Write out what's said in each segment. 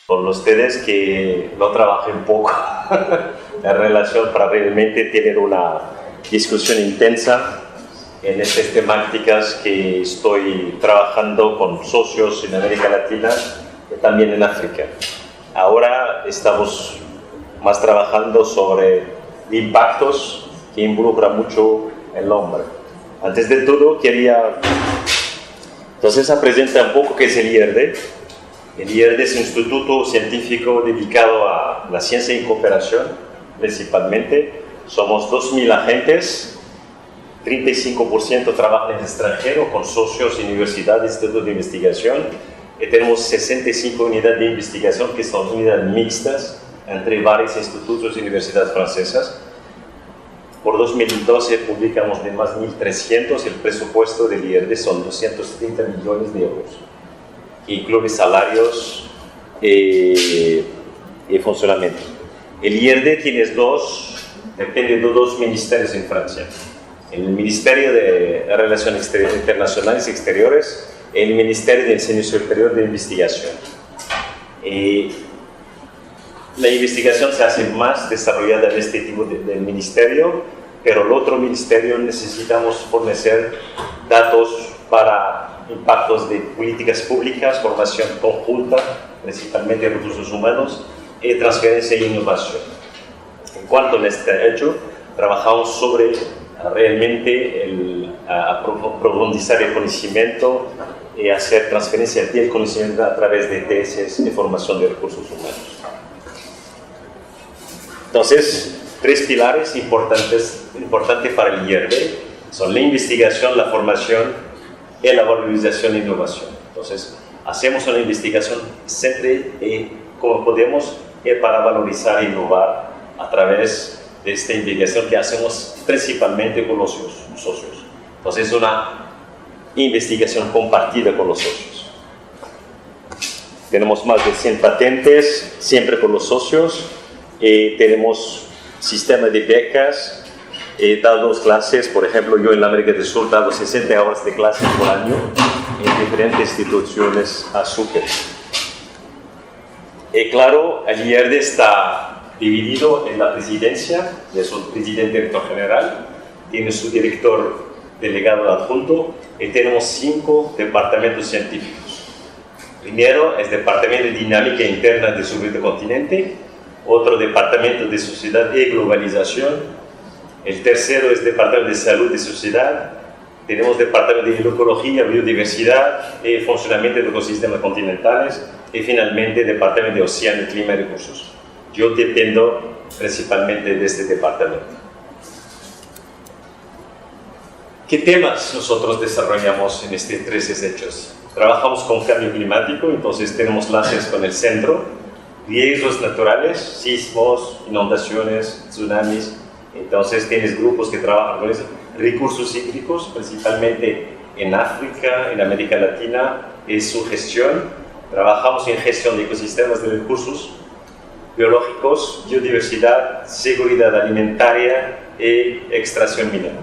con ustedes que no trabajen poco en relación para realmente tener una discusión intensa en estas temáticas que estoy trabajando con socios en América Latina y también en África. Ahora estamos más trabajando sobre impactos que involucran mucho el hombre. Antes de todo, quería entonces presentar un poco qué es el IRD. El IRD es un instituto científico dedicado a la ciencia y cooperación, principalmente. Somos 2.000 agentes, 35% trabajan en el extranjero con socios, universidades, institutos de investigación. Y tenemos 65 unidades de investigación que son unidades mixtas entre varios institutos y universidades francesas. Por 2012 publicamos de más de 1.300, el presupuesto del IRD son 230 millones de euros, que incluye salarios y funcionamiento. El IRD depende de dos ministerios en Francia. El Ministerio de Relaciones Internacionales y Exteriores y el Ministerio de Enseñanza Superior de Investigación. La investigación se hace más desarrollada en este tipo de ministerio, pero el otro ministerio necesitamos fornecer datos para impactos de políticas públicas, formación conjunta, principalmente de recursos humanos, y transferencia e innovación. En cuanto a este hecho, trabajamos sobre realmente profundizar el conocimiento y hacer transferencia del conocimiento a través de tesis de formación de recursos humanos. Entonces, tres pilares importantes para el IRD son la investigación, la formación y la valorización e innovación. Entonces, hacemos una investigación siempre como podemos para valorizar e innovar a través de esta investigación que hacemos principalmente con los socios. Entonces, es una investigación compartida con los socios. Tenemos más de 100 patentes, siempre con los socios. Tenemos sistemas de becas, dado clases, por ejemplo, yo en la América del Sur he dado 60 horas de clases por año en diferentes instituciones azúcares. Claro, el IRD está dividido en la presidencia, es un presidente director general, tiene su director delegado adjunto y tenemos 5 departamentos científicos. Primero es Departamento de Dinámica Interna del Subcontinente, otro departamento de Sociedad y Globalización, el tercero es Departamento de Salud y Sociedad, tenemos Departamento de Ecología, Biodiversidad y Funcionamiento de Ecosistemas Continentales y finalmente Departamento de Océano, Clima y Recursos. Yo dependo principalmente de este departamento. ¿Qué temas nosotros desarrollamos en estos 3 hechos? Trabajamos con cambio climático, entonces tenemos lazos con el centro, riesgos naturales, sismos, inundaciones, tsunamis. Entonces tienes grupos que trabajan con eso. Recursos hídricos, principalmente en África, en América Latina, es su gestión. Trabajamos en gestión de ecosistemas de recursos biológicos, biodiversidad, seguridad alimentaria y extracción minera.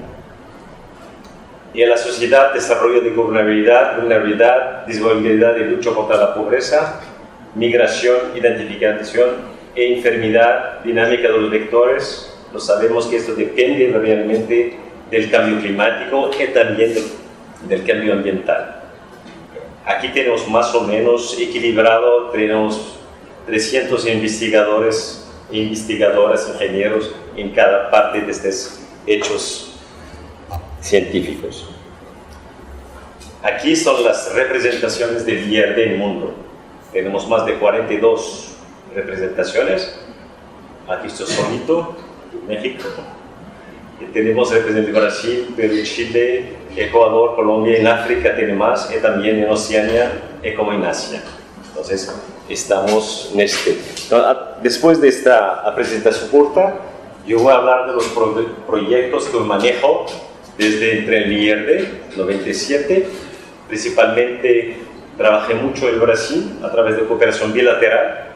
Y en la sociedad, desarrollo de vulnerabilidad, disponibilidad y lucha contra la pobreza, migración, identificación e enfermedad, dinámica de los vectores. Lo sabemos que esto depende realmente del cambio climático y también del cambio ambiental. Aquí tenemos más o menos equilibrado, tenemos 300 investigadores e investigadoras, ingenieros en cada parte de estos hechos científicos. Aquí son las representaciones del IRD en el mundo. Tenemos más de 42 representaciones. Aquí estoy solito, México. Y tenemos representantes de Brasil, Perú, Chile, Ecuador, Colombia, en África tiene más, y también en Oceanía y como en Asia. Entonces, estamos en este. Después de esta presentación corta, yo voy a hablar de los proyectos que manejo desde entre el IRD 97. Principalmente trabajé mucho en Brasil a través de cooperación bilateral.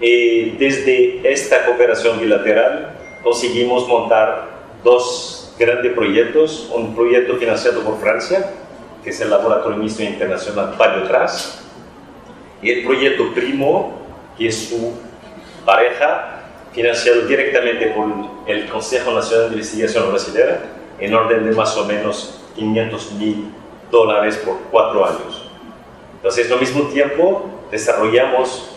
Y desde esta cooperación bilateral conseguimos montar 2 grandes proyectos. Un proyecto financiado por Francia, que es el Laboratorio Mixto Internacional Biotras, y el proyecto primo y su pareja, financiado directamente por el Consejo Nacional de Investigación Brasileña, en orden de más o menos $500.000 por 4 años. Entonces, al mismo tiempo, desarrollamos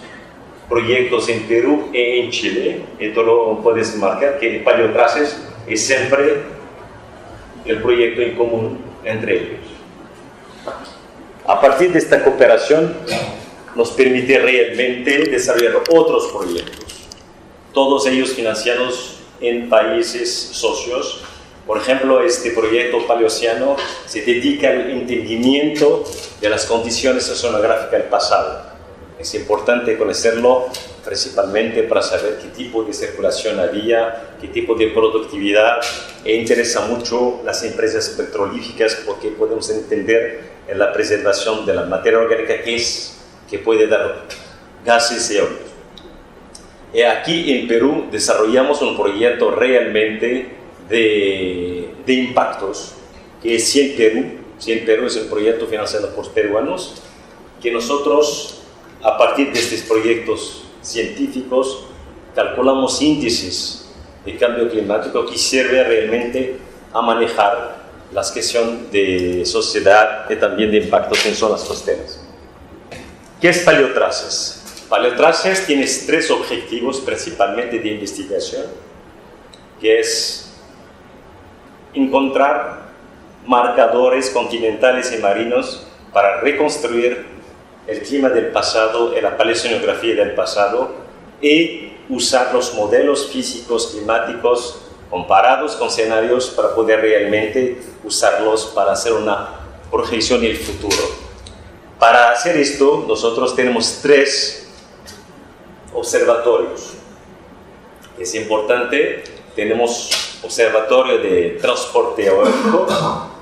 proyectos en Perú y en Chile. Esto lo puedes marcar, que Paleotraces es siempre el proyecto en común entre ellos. A partir de esta cooperación, nos permite realmente desarrollar otros proyectos, todos ellos financiados en países socios. Por ejemplo, este proyecto paleoceno se dedica al entendimiento de las condiciones oceanográficas del pasado. Es importante conocerlo principalmente para saber qué tipo de circulación había, qué tipo de productividad, e interesa mucho las empresas petrolíferas porque podemos entender en la preservación de la materia orgánica que puede dar gases y óleos. Y aquí en Perú desarrollamos un proyecto realmente de impactos, que es 100 Perú. 100 Perú es un proyecto financiado por peruanos, que nosotros, a partir de estos proyectos científicos, calculamos índices de cambio climático que sirven realmente a manejar la cuestión de sociedad y también de impactos en zonas costeras. ¿Qué es Paleotraces? Paleotraces tiene 3 objetivos principalmente de investigación, que es encontrar marcadores continentales y marinos para reconstruir el clima del pasado y la paleoceanografía del pasado y usar los modelos físicos climáticos comparados con escenarios para poder realmente usarlos para hacer una proyección en el futuro. Para hacer esto, nosotros tenemos 3 observatorios. Es importante, tenemos observatorio de transporte eólico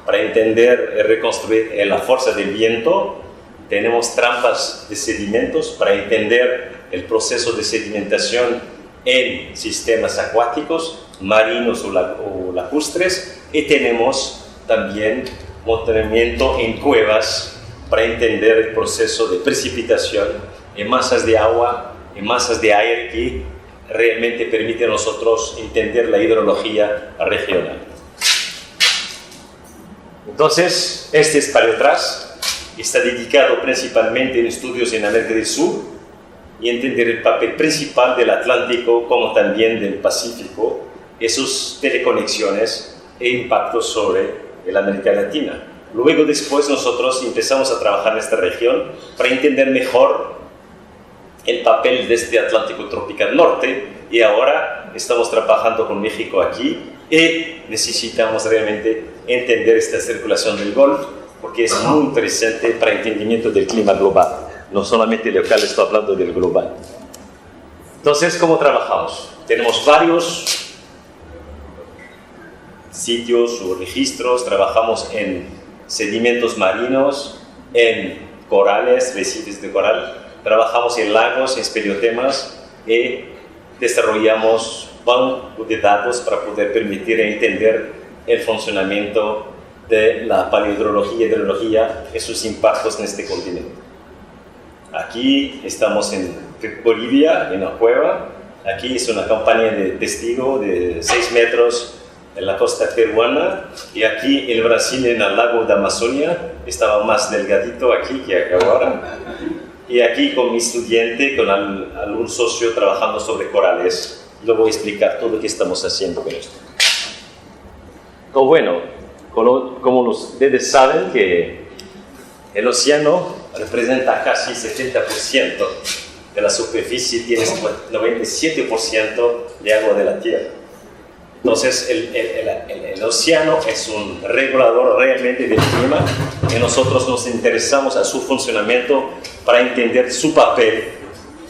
para entender y reconstruir la fuerza del viento. Tenemos trampas de sedimentos para entender el proceso de sedimentación en sistemas acuáticos, marinos o lacustres. Y tenemos también mantenimiento en cuevas para entender el proceso de precipitación en masas de agua, en masas de aire que realmente permite a nosotros entender la hidrología regional. Entonces, este es Paleotraz. Está dedicado principalmente en estudios en América del Sur y entender el papel principal del Atlántico como también del Pacífico, y sus teleconexiones e impactos sobre la América Latina. Luego, después, nosotros empezamos a trabajar en esta región para entender mejor el papel de este Atlántico tropical norte, y ahora estamos trabajando con México aquí y necesitamos realmente entender esta circulación del Golfo, porque es muy interesante para el entendimiento del clima global, no solamente local, estoy hablando del global. Entonces, ¿cómo trabajamos? Tenemos varios sitios o registros, trabajamos en sedimentos marinos, en corales, recifes de coral, trabajamos en lagos, en espeleotemas y desarrollamos bancos de datos para poder permitir entender el funcionamiento de la paleohidrología y hidrología y sus impactos en este continente. Aquí estamos en Bolivia, en una cueva. Aquí es una campaña de testigo de 6 metros en la costa peruana, y aquí el Brasil en el lago de Amazonia estaba más delgadito aquí que ahora. Y aquí con mi estudiante, con algún socio trabajando sobre corales. Lo voy a explicar todo lo que estamos haciendo con esto. Pues bueno, como ustedes saben que el océano representa casi 70% de la superficie, tiene 97% de agua de la Tierra. Entonces el océano es un regulador realmente del clima, y nosotros nos interesamos a su funcionamiento para entender su papel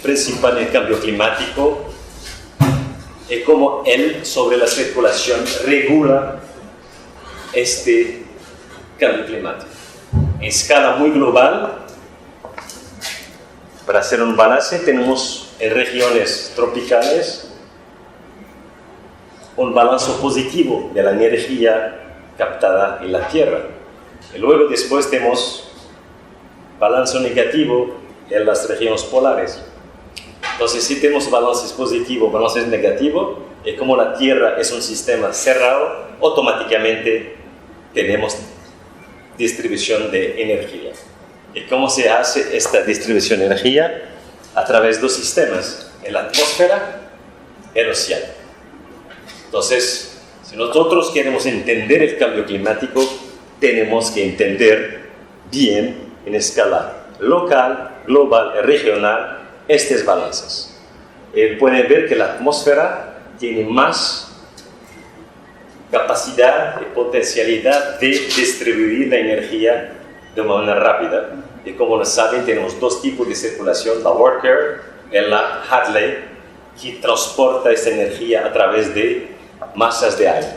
principal en el cambio climático y cómo él sobre la circulación regula este cambio climático. En escala muy global, para hacer un balance, tenemos en regiones tropicales un balance positivo de la energía captada en la Tierra. Y luego después tenemos balance negativo en las regiones polares. Entonces, si tenemos balances positivos, balances negativos, y como la Tierra es un sistema cerrado, automáticamente tenemos distribución de energía. ¿Y cómo se hace esta distribución de energía? A través de dos sistemas, en la atmósfera y el océano. Entonces, si nosotros queremos entender el cambio climático, tenemos que entender bien en escala local, global y regional estos balances. Pueden ver que la atmósfera tiene más capacidad y potencialidad de distribuir la energía de manera rápida. Y como lo saben, tenemos dos tipos de circulación, la Worker y la Hadley, que transporta esta energía a través de masas de aire.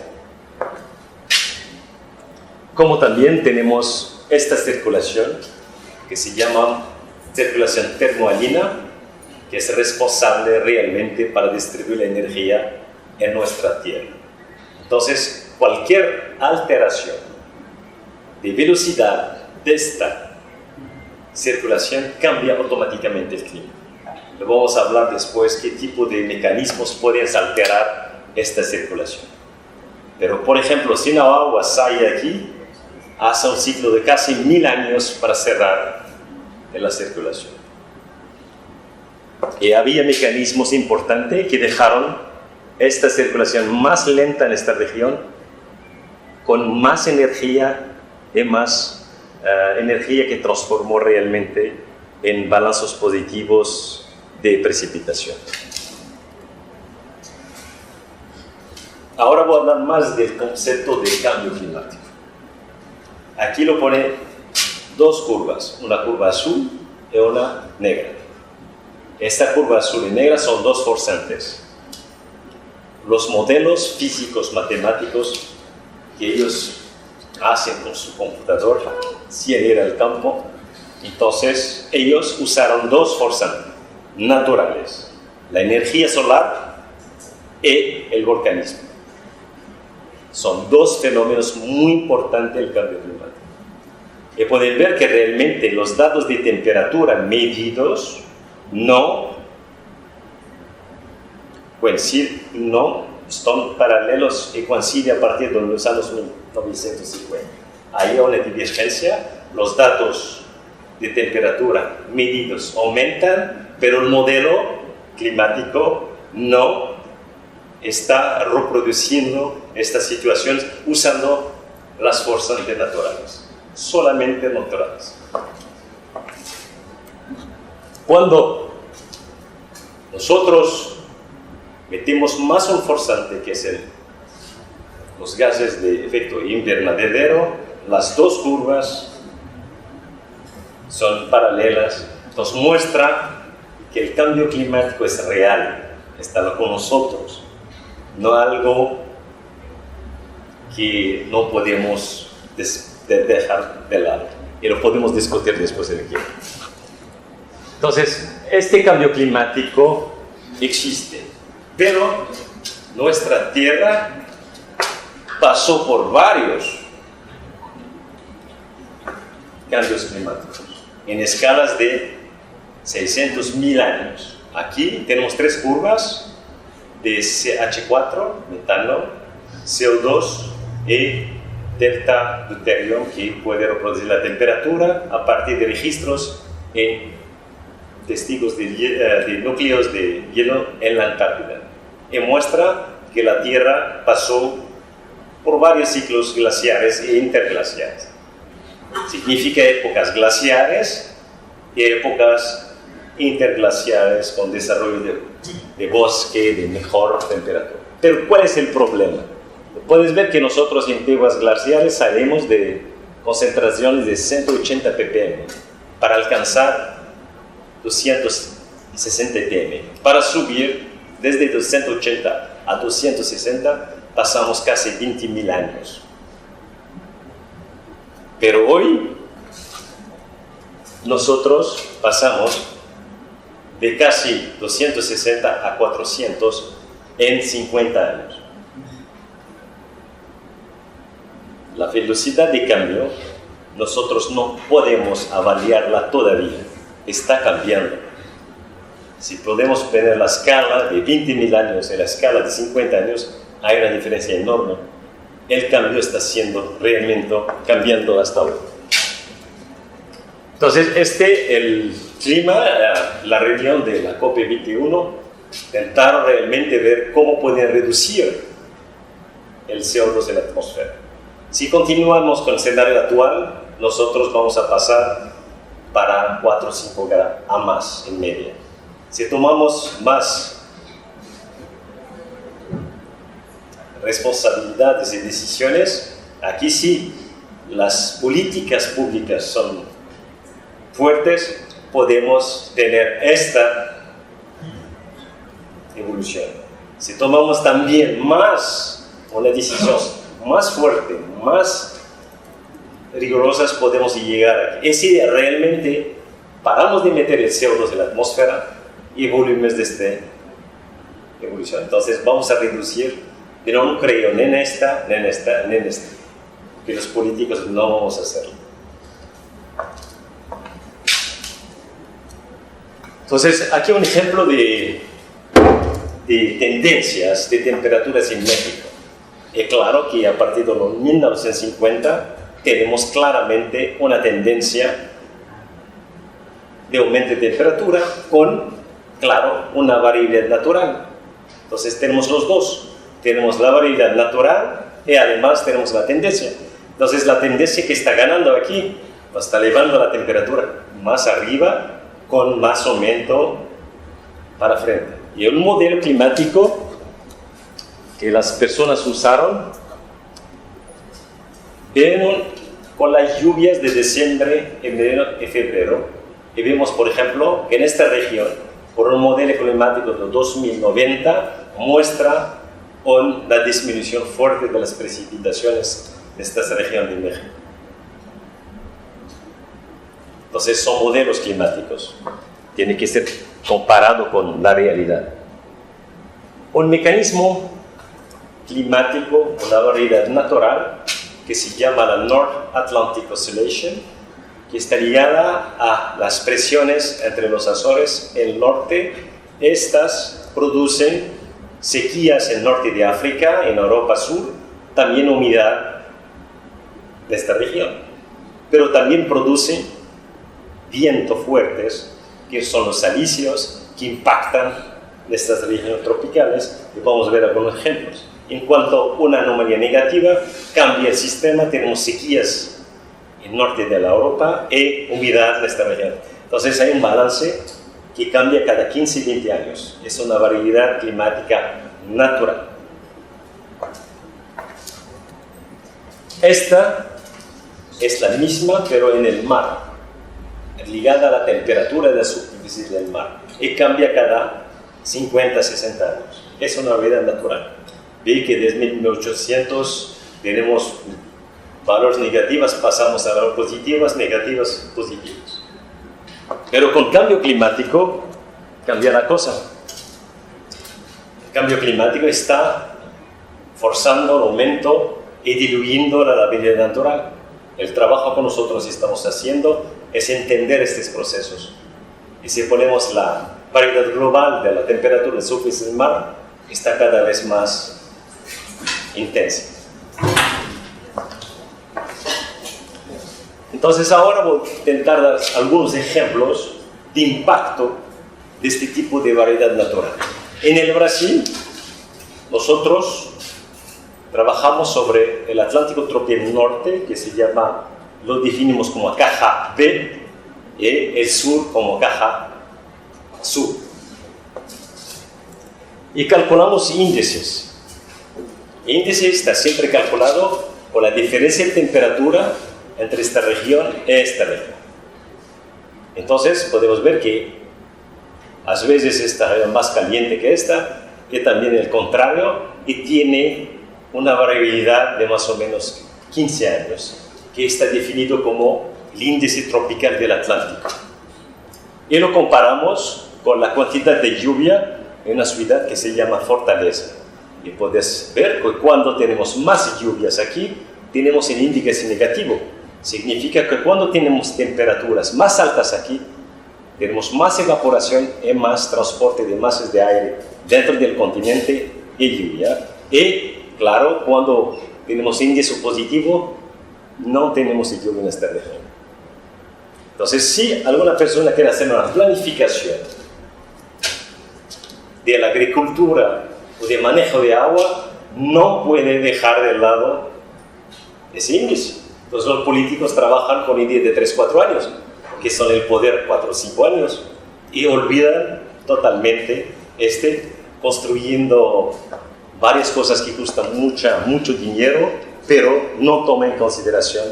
Como también tenemos esta circulación, que se llama circulación termohalina, que es responsable realmente para distribuir la energía en nuestra Tierra. Entonces, cualquier alteración de velocidad de esta circulación cambia automáticamente el clima. Le vamos a hablar después qué tipo de mecanismos pueden alterar esta circulación. Pero, por ejemplo, si una agua sale aquí, hace un ciclo de casi 1000 años para cerrar en la circulación. Y había mecanismos importantes que dejaron esta circulación más lenta en esta región, con más energía y más energía que transformó realmente en balances positivos de precipitación. Ahora voy a hablar más del concepto de cambio climático. Aquí lo pone dos curvas, una curva azul y una negra. Esta curva azul y negra son dos forzantes. Los modelos físicos matemáticos que ellos hacen con su computador sin ir al campo, entonces ellos usaron dos forzantes naturales, la energía solar y el volcanismo. Son dos fenómenos muy importantes del cambio climático. Y pueden ver que realmente los datos de temperatura medidos no son paralelos y coinciden a partir de los años 1950. Hay una divergencia, los datos de temperatura medidos aumentan, pero el modelo climático no está reproduciendo estas situaciones usando las fuerzas naturales, solamente naturales. Cuando nosotros metemos más un forzante, que es los gases de efecto invernadero, las dos curvas son paralelas, entonces muestra que el cambio climático es real, está con nosotros, no algo que no podemos dejar de lado, y lo podemos discutir después de aquí. Entonces, este cambio climático existe, pero nuestra Tierra pasó por varios cambios climáticos en escalas de 600.000 años. Aquí tenemos tres curvas de CH4, metano, CO2 y delta deuterio, que puede reproducir la temperatura a partir de registros en testigos de núcleos de hielo en la Antártida. Y muestra que la Tierra pasó por varios ciclos glaciares e interglaciares. Significa épocas glaciares y épocas interglaciares con desarrollo de bosque de mejor temperatura. Pero ¿cuál es el problema? Puedes ver que nosotros en épocas glaciares salimos de concentraciones de 180 ppm para alcanzar 260 ppm. Para subir desde 280 a 260 pasamos casi 20.000 años. Pero hoy nosotros pasamos de casi 260 a 400 en 50 años. La velocidad de cambio nosotros no podemos avaliarla todavía, está cambiando. Si podemos poner la escala de 20.000 años y la escala de 50 años, hay una diferencia enorme. El cambio está siendo realmente cambiando hasta hoy. Entonces, el clima, la reunión de la COP21, intentaron realmente ver cómo pueden reducir el CO2 en la atmósfera. Si continuamos con el escenario actual, nosotros vamos a pasar para 4 o 5 grados a más en media. Si tomamos más responsabilidades y decisiones, aquí sí, las políticas públicas son fuertes, podemos tener esta evolución. Si tomamos también una decisión más fuerte, más rigurosas, podemos llegar aquí. Es si realmente paramos de meter el CO2 en la atmósfera y volvemos de esta evolución. Entonces vamos a reducir, pero no creo ni en esta, ni en esta, ni en esta. Que los políticos no vamos a hacerlo. Entonces, aquí un ejemplo de tendencias de temperaturas en México. Es claro que a partir de los 1950 tenemos claramente una tendencia de aumento de temperatura con, claro, una variabilidad natural. Entonces tenemos los dos. Tenemos la variabilidad natural y además tenemos la tendencia. Entonces la tendencia que está ganando aquí está elevando la temperatura más arriba con más aumento para frente. Y un modelo climático que las personas usaron, vieron con las lluvias de diciembre, enero y febrero, y vemos, por ejemplo, que en esta región, por un modelo climático de 2090, muestra una disminución fuerte de las precipitaciones de esta región de México. Entonces son modelos climáticos, tiene que ser comparado con la realidad. Un mecanismo climático, una variedad natural que se llama la North Atlantic Oscillation, que está ligada a las presiones entre los Azores y el norte. Estas producen sequías en el norte de África, en Europa Sur, también humedad de esta región, pero también producen vientos fuertes, que son los alisios, que impactan estas regiones tropicales, y vamos a ver algunos ejemplos. En cuanto a una anomalía negativa, cambia el sistema, tenemos sequías en el norte de la Europa y humedad en esta región. Entonces hay un balance que cambia cada 15 y 20 años. Es una variabilidad climática natural. Esta es la misma, pero en el mar, ligada a la temperatura de la superficie del mar, y cambia cada 50 60 años. Es una variabilidad natural. Ve que desde 1800 tenemos valores negativos, pasamos a valores positivos, negativos, positivos. Pero con cambio climático cambia la cosa. El cambio climático está forzando el aumento y diluyendo la variabilidad natural. El trabajo que nosotros estamos haciendo es entender estos procesos. Y si ponemos la variabilidad global de la temperatura de la superficie del mar, está cada vez más intensa. Entonces ahora voy a intentar dar algunos ejemplos de impacto de este tipo de variedad natural. En el Brasil, nosotros trabajamos sobre el Atlántico tropical norte, que se llama, lo definimos como caja B, y el sur como caja sur. Y calculamos índices. El índice está siempre calculado por la diferencia de temperatura entre esta región y esta región. Entonces podemos ver que a veces esta región es más caliente que esta, que también el contrario, y tiene una variabilidad de más o menos 15 años, que está definido como el índice tropical del Atlántico. Y lo comparamos con la cantidad de lluvia en una ciudad que se llama Fortaleza. Y puedes ver que cuando tenemos más lluvias aquí, tenemos el índice negativo. Significa que cuando tenemos temperaturas más altas aquí, tenemos más evaporación y más transporte de masas de aire dentro del continente y lluvia. Y claro, cuando tenemos índice positivo, no tenemos lluvia en esta región. Entonces, si alguna persona quiere hacer una planificación de la agricultura o de manejo de agua, no puede dejar de lado ese índice. Entonces, los políticos trabajan con índices de 3-4 años, que son el poder 4 o 5 años, y olvidan totalmente construyendo varias cosas que cuestan mucho dinero, pero no toman en consideración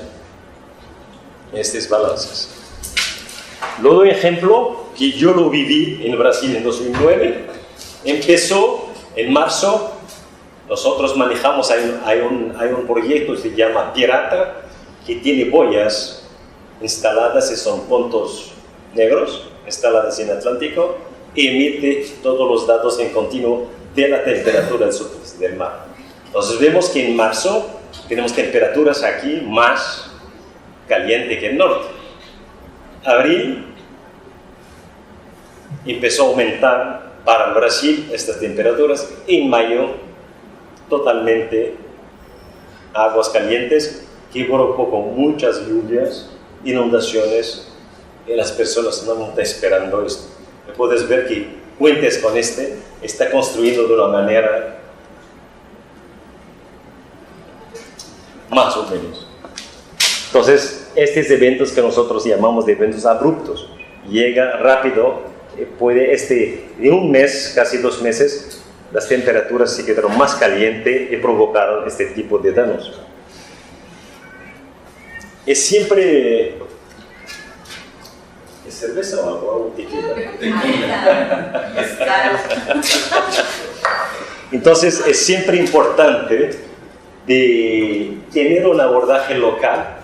estos balances. Luego, un ejemplo que yo lo viví en Brasil en 2009, empezó en marzo. Nosotros manejamos, hay un proyecto que se llama Pirata, que tiene boyas instaladas, y son puntos negros instaladas en el Atlántico, y emite todos los datos en continuo de la temperatura del mar. Entonces vemos que en marzo tenemos temperaturas aquí más calientes que el norte. Abril empezó a aumentar para Brasil estas temperaturas, y en mayo totalmente aguas calientes que provocó con muchas lluvias, inundaciones, y las personas no están esperando esto. Puedes ver que Fuentes con está construyendo de una manera más o menos. Entonces, estos eventos que nosotros llamamos de eventos abruptos, llega rápido, puede en un mes, casi 2 meses, las temperaturas se quedaron más calientes y provocaron este tipo de daños. Es siempre... ¿Es cerveza o agua o tequila? Entonces, es siempre importante de tener un abordaje local.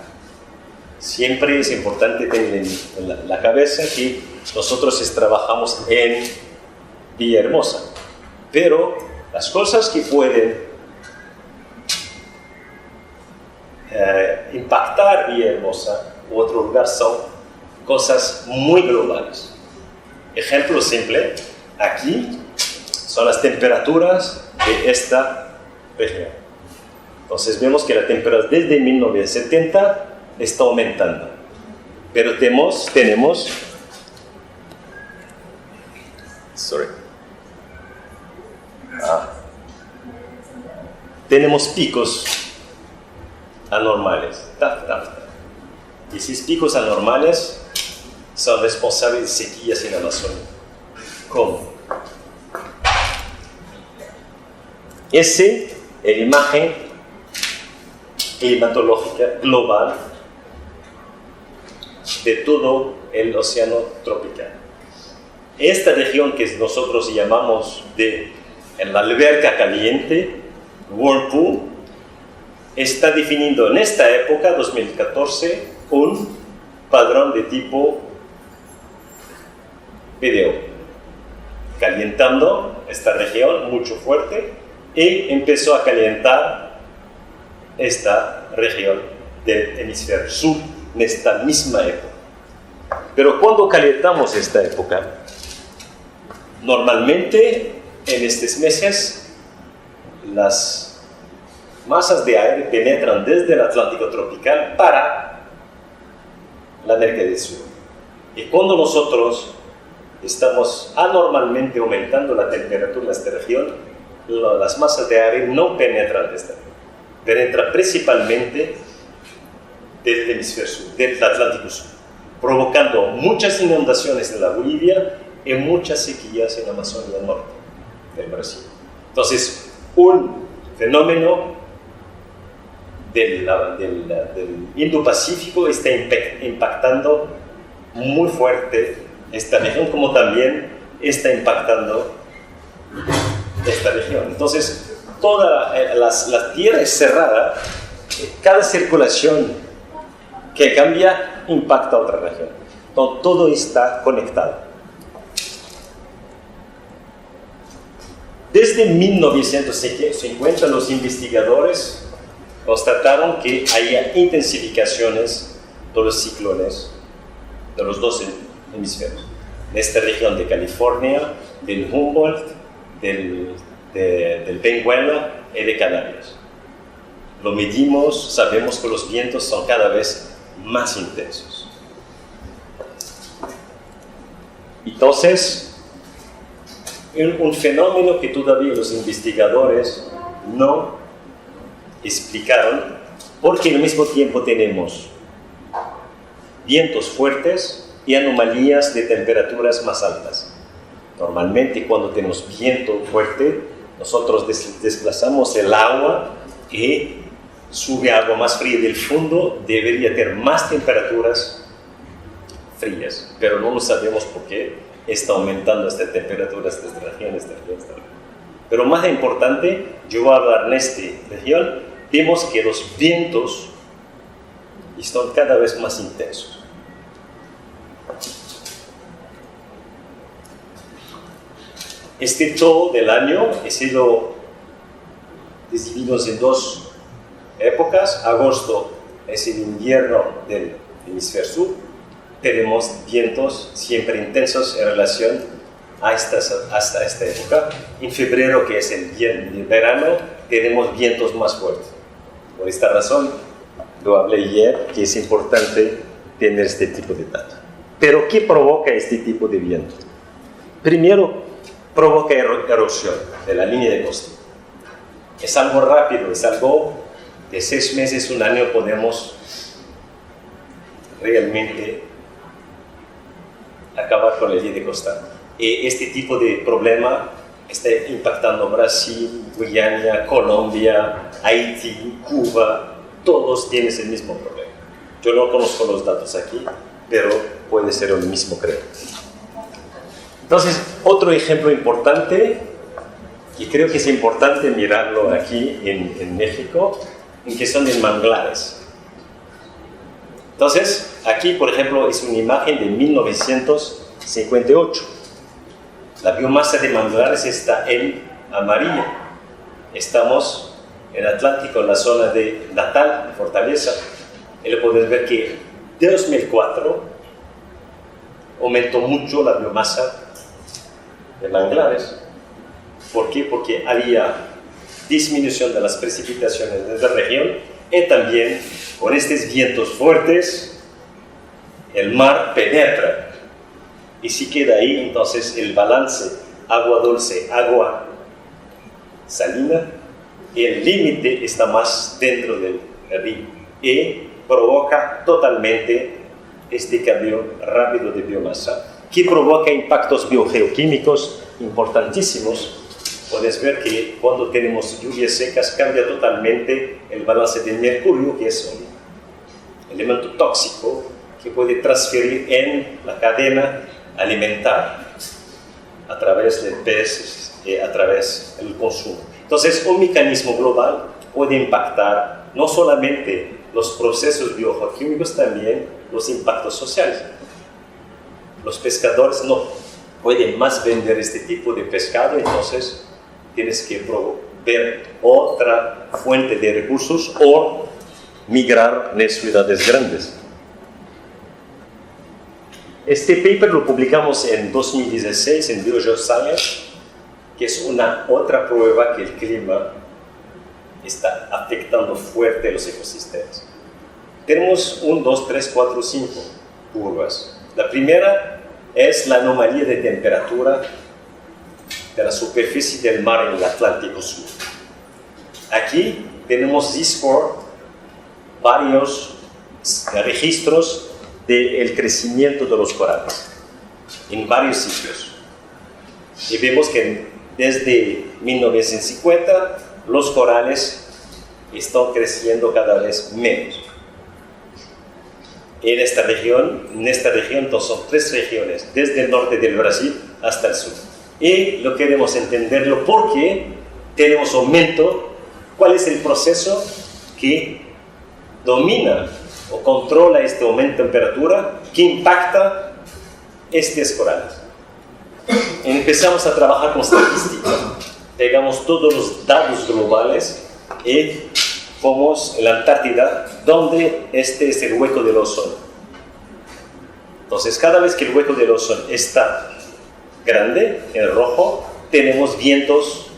Siempre es importante tener en la cabeza que nosotros trabajamos en Villahermosa, pero las cosas que pueden impactar Villahermosa u otro lugar son cosas muy globales. Ejemplo simple, aquí son las temperaturas de esta región. Entonces vemos que la temperatura desde 1970 está aumentando, pero tenemos picos anormales. Y esos picos anormales son responsables de sequías en Amazonia. ¿Cómo? Esa es la imagen climatológica global de todo el océano tropical. Esta región que nosotros llamamos en la alberca caliente, Whirlpool, está definiendo en esta época, 2014, un padrón de tipo PDO, calentando esta región mucho fuerte, y empezó a calentar esta región del hemisferio sur en esta misma época. Pero cuando calentamos esta época, normalmente en estos meses las masas de aire penetran desde el Atlántico tropical para la América del Sur. Y cuando nosotros estamos anormalmente aumentando la temperatura en esta región, las masas de aire no penetran desde aquí. Penetran principalmente del hemisferio sur, del Atlántico Sur, provocando muchas inundaciones en la Bolivia y muchas sequías en la Amazonia Norte del Brasil. Entonces, un fenómeno del Indo-Pacífico está impactando muy fuerte esta región, como también está impactando esta región. Entonces, toda la tierra es cerrada, cada circulación que cambia impacta a otra región. Entonces, todo está conectado. Desde 1950, los investigadores constataron que había intensificaciones de los ciclones de los dos hemisferios. en esta región de California, del Humboldt, del Benguela y de Canarias. Lo medimos, sabemos que los vientos son cada vez más intensos. Entonces, un fenómeno que todavía los investigadores no explicaron, porque al mismo tiempo tenemos vientos fuertes y anomalías de temperaturas más altas. Normalmente cuando tenemos viento fuerte, nosotros desplazamos el agua y sube agua más fría del fondo, debería tener más temperaturas frías, pero no lo sabemos por qué está aumentando estas temperaturas de esta región, Pero más importante, yo voy a hablar en esta región, vemos que los vientos están cada vez más intensos. Todo del año ha sido dividido en dos épocas. Agosto es el invierno del hemisferio sur. Tenemos vientos siempre intensos en relación hasta esta época. En febrero, que es el verano, tenemos vientos más fuertes. Por esta razón, lo hablé ayer, que es importante tener este tipo de datos. Pero, ¿qué provoca este tipo de viento? Primero, provoca erosión de la línea de costa. Es algo rápido, es algo de 6 meses, un año podemos realmente acabar con la línea de costa. Y este tipo de problema está impactando Brasil, Guyana, Colombia, Haití, Cuba, todos tienen el mismo problema. Yo no conozco los datos aquí, pero puede ser el mismo, creo. Entonces, otro ejemplo importante, y creo que es importante mirarlo aquí en México, en que son de manglares. Entonces, aquí, por ejemplo, es una imagen de 1958. La biomasa de manglares está en amarillo. Estamos en Atlántico, en la zona de Natal, Fortaleza. Y lo puedes ver que en 2004 aumentó mucho la biomasa de manglares. ¿Por qué? Porque había disminución de las precipitaciones de la región y también con estos vientos fuertes el mar penetra y si queda ahí, entonces el balance agua dulce, agua salina, y el límite está más dentro del río y provoca totalmente este cambio rápido de biomasa que provoca impactos biogeoquímicos importantísimos. Puedes ver que cuando tenemos lluvias secas cambia totalmente el balance del mercurio, que es un elemento tóxico que puede transferir en la cadena alimentaria a través de peces y a través del consumo. Entonces, un mecanismo global puede impactar no solamente los procesos biogeoquímicos, también los impactos sociales. Los pescadores no pueden más vender este tipo de pescado, entonces tienes que ver otra fuente de recursos o migrar en ciudades grandes. Este paper lo publicamos en 2016 en BioGeoScience, que es una otra prueba que el clima está afectando fuerte a los ecosistemas. Tenemos 1, 2, 3, 4, 5 curvas. La primera es la anomalía de temperatura de la superficie del mar en el Atlántico Sur. Aquí tenemos Z-score, varios registros del crecimiento de los corales en varios sitios. Y vemos que desde 1950 los corales están creciendo cada vez menos. En esta región entonces, son 3 regiones, desde el norte del Brasil hasta el sur. Y lo queremos entenderlo porque tenemos aumento. ¿Cuál es el proceso que domina o controla este aumento de temperatura que impacta estos corales? Empezamos a trabajar con estadística. Pegamos todos los datos globales y fuimos en la Antártida, donde este es el hueco del ozono. Entonces, cada vez que el hueco del ozono está grande, en rojo, tenemos vientos,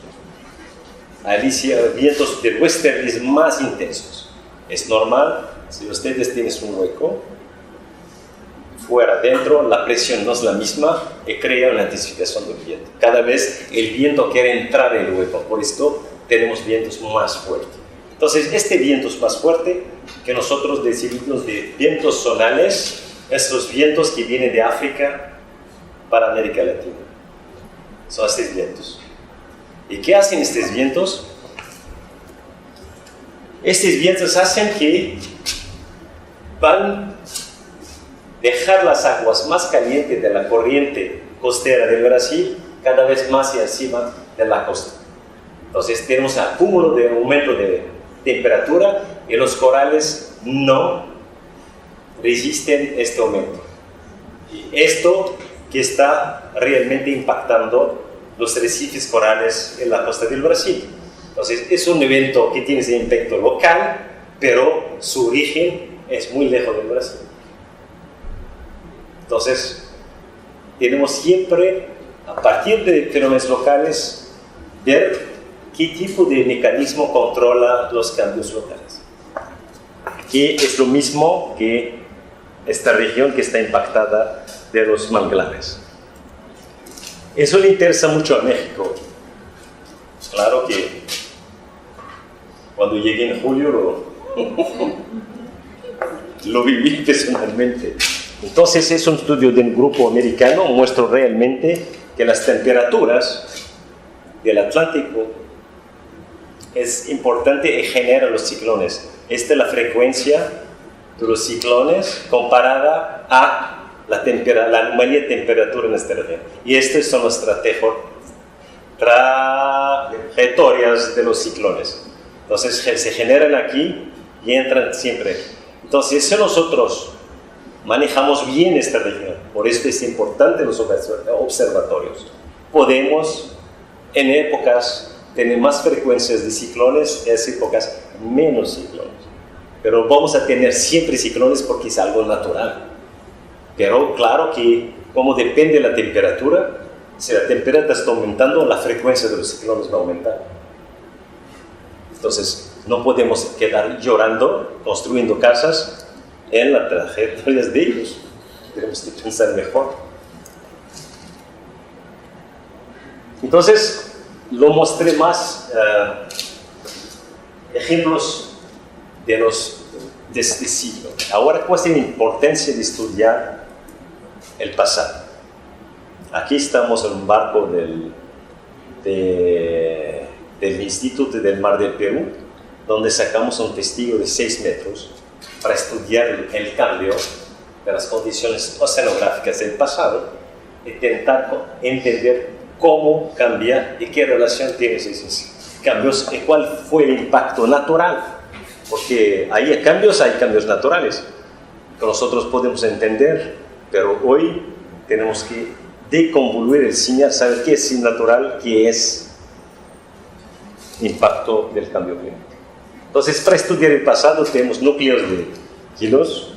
Alicia, vientos de westerlies más intensos. Es normal, si ustedes tienen un hueco, fuera, dentro, la presión no es la misma y crea una intensificación del viento. Cada vez el viento quiere entrar en el hueco, por esto tenemos vientos más fuertes. Entonces, este viento es más fuerte que nosotros decimos de vientos zonales, estos vientos que vienen de África para América Latina. Son estos vientos. ¿Y qué hacen estos vientos? Estos vientos hacen que van a dejar las aguas más calientes de la corriente costera del Brasil cada vez más hacia encima de la costa. Entonces tenemos acúmulo de aumento de temperatura y los corales no resisten este aumento. Y esto que está realmente impactando los arrecifes corales en la costa del Brasil. Entonces es un evento que tiene ese impacto local, pero su origen es muy lejos del Brasil. Entonces tenemos siempre, a partir de fenómenos locales, ver qué tipo de mecanismo controla los cambios locales. Que es lo mismo que esta región que está impactada de los manglares. Eso le interesa mucho a México. Claro que cuando llegué en julio lo viví personalmente. Entonces es un estudio de un grupo americano, muestra realmente que las temperaturas del Atlántico es importante y genera los ciclones. Esta es la frecuencia de los ciclones comparada a la anomalía de temperatura en esta región. Y estas son las trayectorias de los ciclones. Entonces se generan aquí y entran siempre. Entonces si nosotros manejamos bien esta región, por esto es importante los observatorios, podemos en épocas tener más frecuencias de ciclones, en épocas menos ciclones. Pero vamos a tener siempre ciclones porque es algo natural. Pero claro que como depende de la temperatura, si la temperatura está aumentando, la frecuencia de los ciclones va a aumentar. Entonces no podemos quedar llorando, construyendo casas en las trayectorias de ellos. Tenemos que pensar mejor. Entonces lo mostré más ejemplos de este siglo. Ahora, ¿cuál es la importancia de estudiar el pasado? Aquí estamos en un barco del Instituto del Mar del Perú, donde sacamos un testigo de 6 metros para estudiar el cambio de las condiciones oceanográficas del pasado y intentar entender cómo cambia y qué relación tienen esos cambios y cuál fue el impacto natural. Porque hay cambios naturales que nosotros podemos entender, pero hoy tenemos que deconvoluir el señal, saber qué es natural, qué es impacto del cambio climático. Entonces, para estudiar el pasado tenemos núcleos de kilos,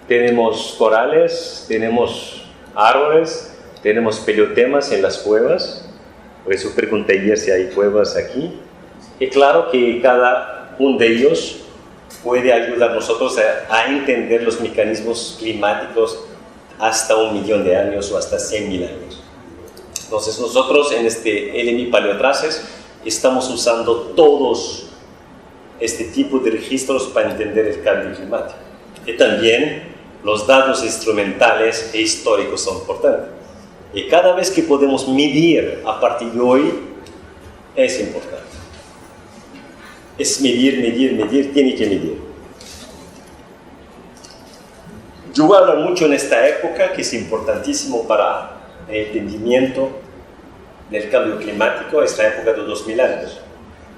tenemos corales, tenemos árboles, tenemos peliotemas en las cuevas. Por eso pregunté ayer si hay cuevas aquí. Y claro que cada uno de ellos puede ayudar a nosotros a entender los mecanismos climáticos hasta 1 millón de años o hasta 100.000 años. Entonces nosotros en este LMI Paleotraces estamos usando todos este tipo de registros para entender el cambio climático. Y también los datos instrumentales e históricos son importantes. Y cada vez que podemos medir a partir de hoy, es importante. Es medir, tiene que medir. Yo voy a hablar mucho en esta época, que es importantísimo para el entendimiento del cambio climático, esta época de 2000 años.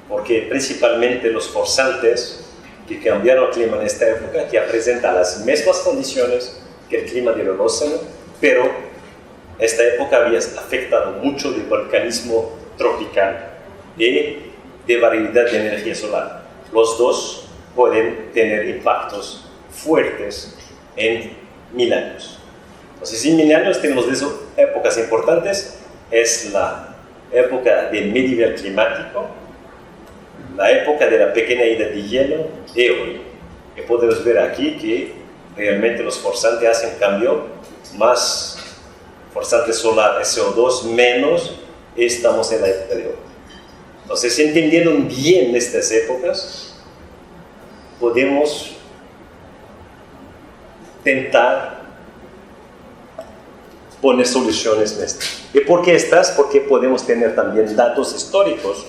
Porque principalmente los forzantes que cambiaron el clima en esta época, que presentan las mismas condiciones que el clima del océano, pero esta época había afectado mucho del volcanismo tropical y de variabilidad de energía solar. Los dos pueden tener impactos fuertes en 1000 años. Entonces, en milenios tenemos dos épocas importantes. Es la época del medieval climático, la época de la pequeña edad de hielo de hoy. Y podemos ver aquí que realmente los forzantes hacen cambio, más forzante solar, CO2, menos, estamos en la época de hoy. Entonces, entendiendo bien estas épocas, podemos tentar poner soluciones en esto. ¿Y por qué estas? Porque podemos tener también datos históricos,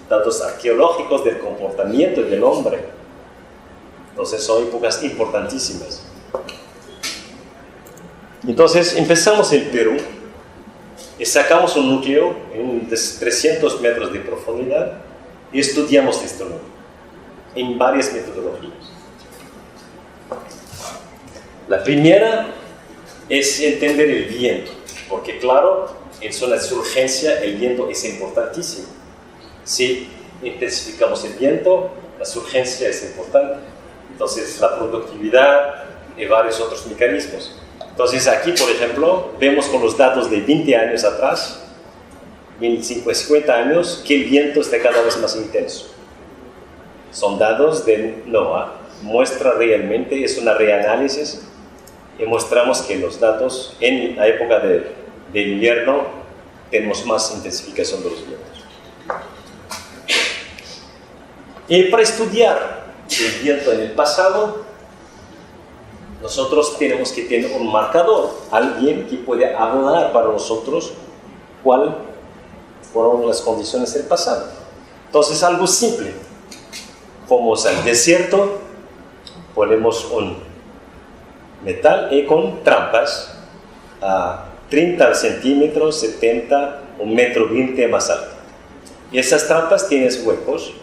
datos arqueológicos del comportamiento del hombre. Entonces son épocas importantísimas. Entonces empezamos en Perú y sacamos un núcleo en 300 metros de profundidad y estudiamos este núcleo en varias metodologías. La primera es entender el viento, porque claro, en zonas de urgencia el viento es importantísimo. Si intensificamos el viento, la surgencia es importante. Entonces la productividad y varios otros mecanismos. Entonces aquí, por ejemplo, vemos con los datos de 20 años atrás, 50 años, que el viento está cada vez más intenso. Son datos de NOAA, muestra realmente, es una reanálisis, y mostramos que los datos en la época del invierno tenemos más intensificación de los vientos. Y para estudiar el viento en el pasado, nosotros tenemos que tener un marcador, alguien que puede hablar para nosotros cuáles fueron las condiciones del pasado. Entonces, algo simple. Fuimos al desierto, ponemos un metal y con trampas a 30 centímetros, 70, 1,20 m más alto. Y esas trampas tienen huecos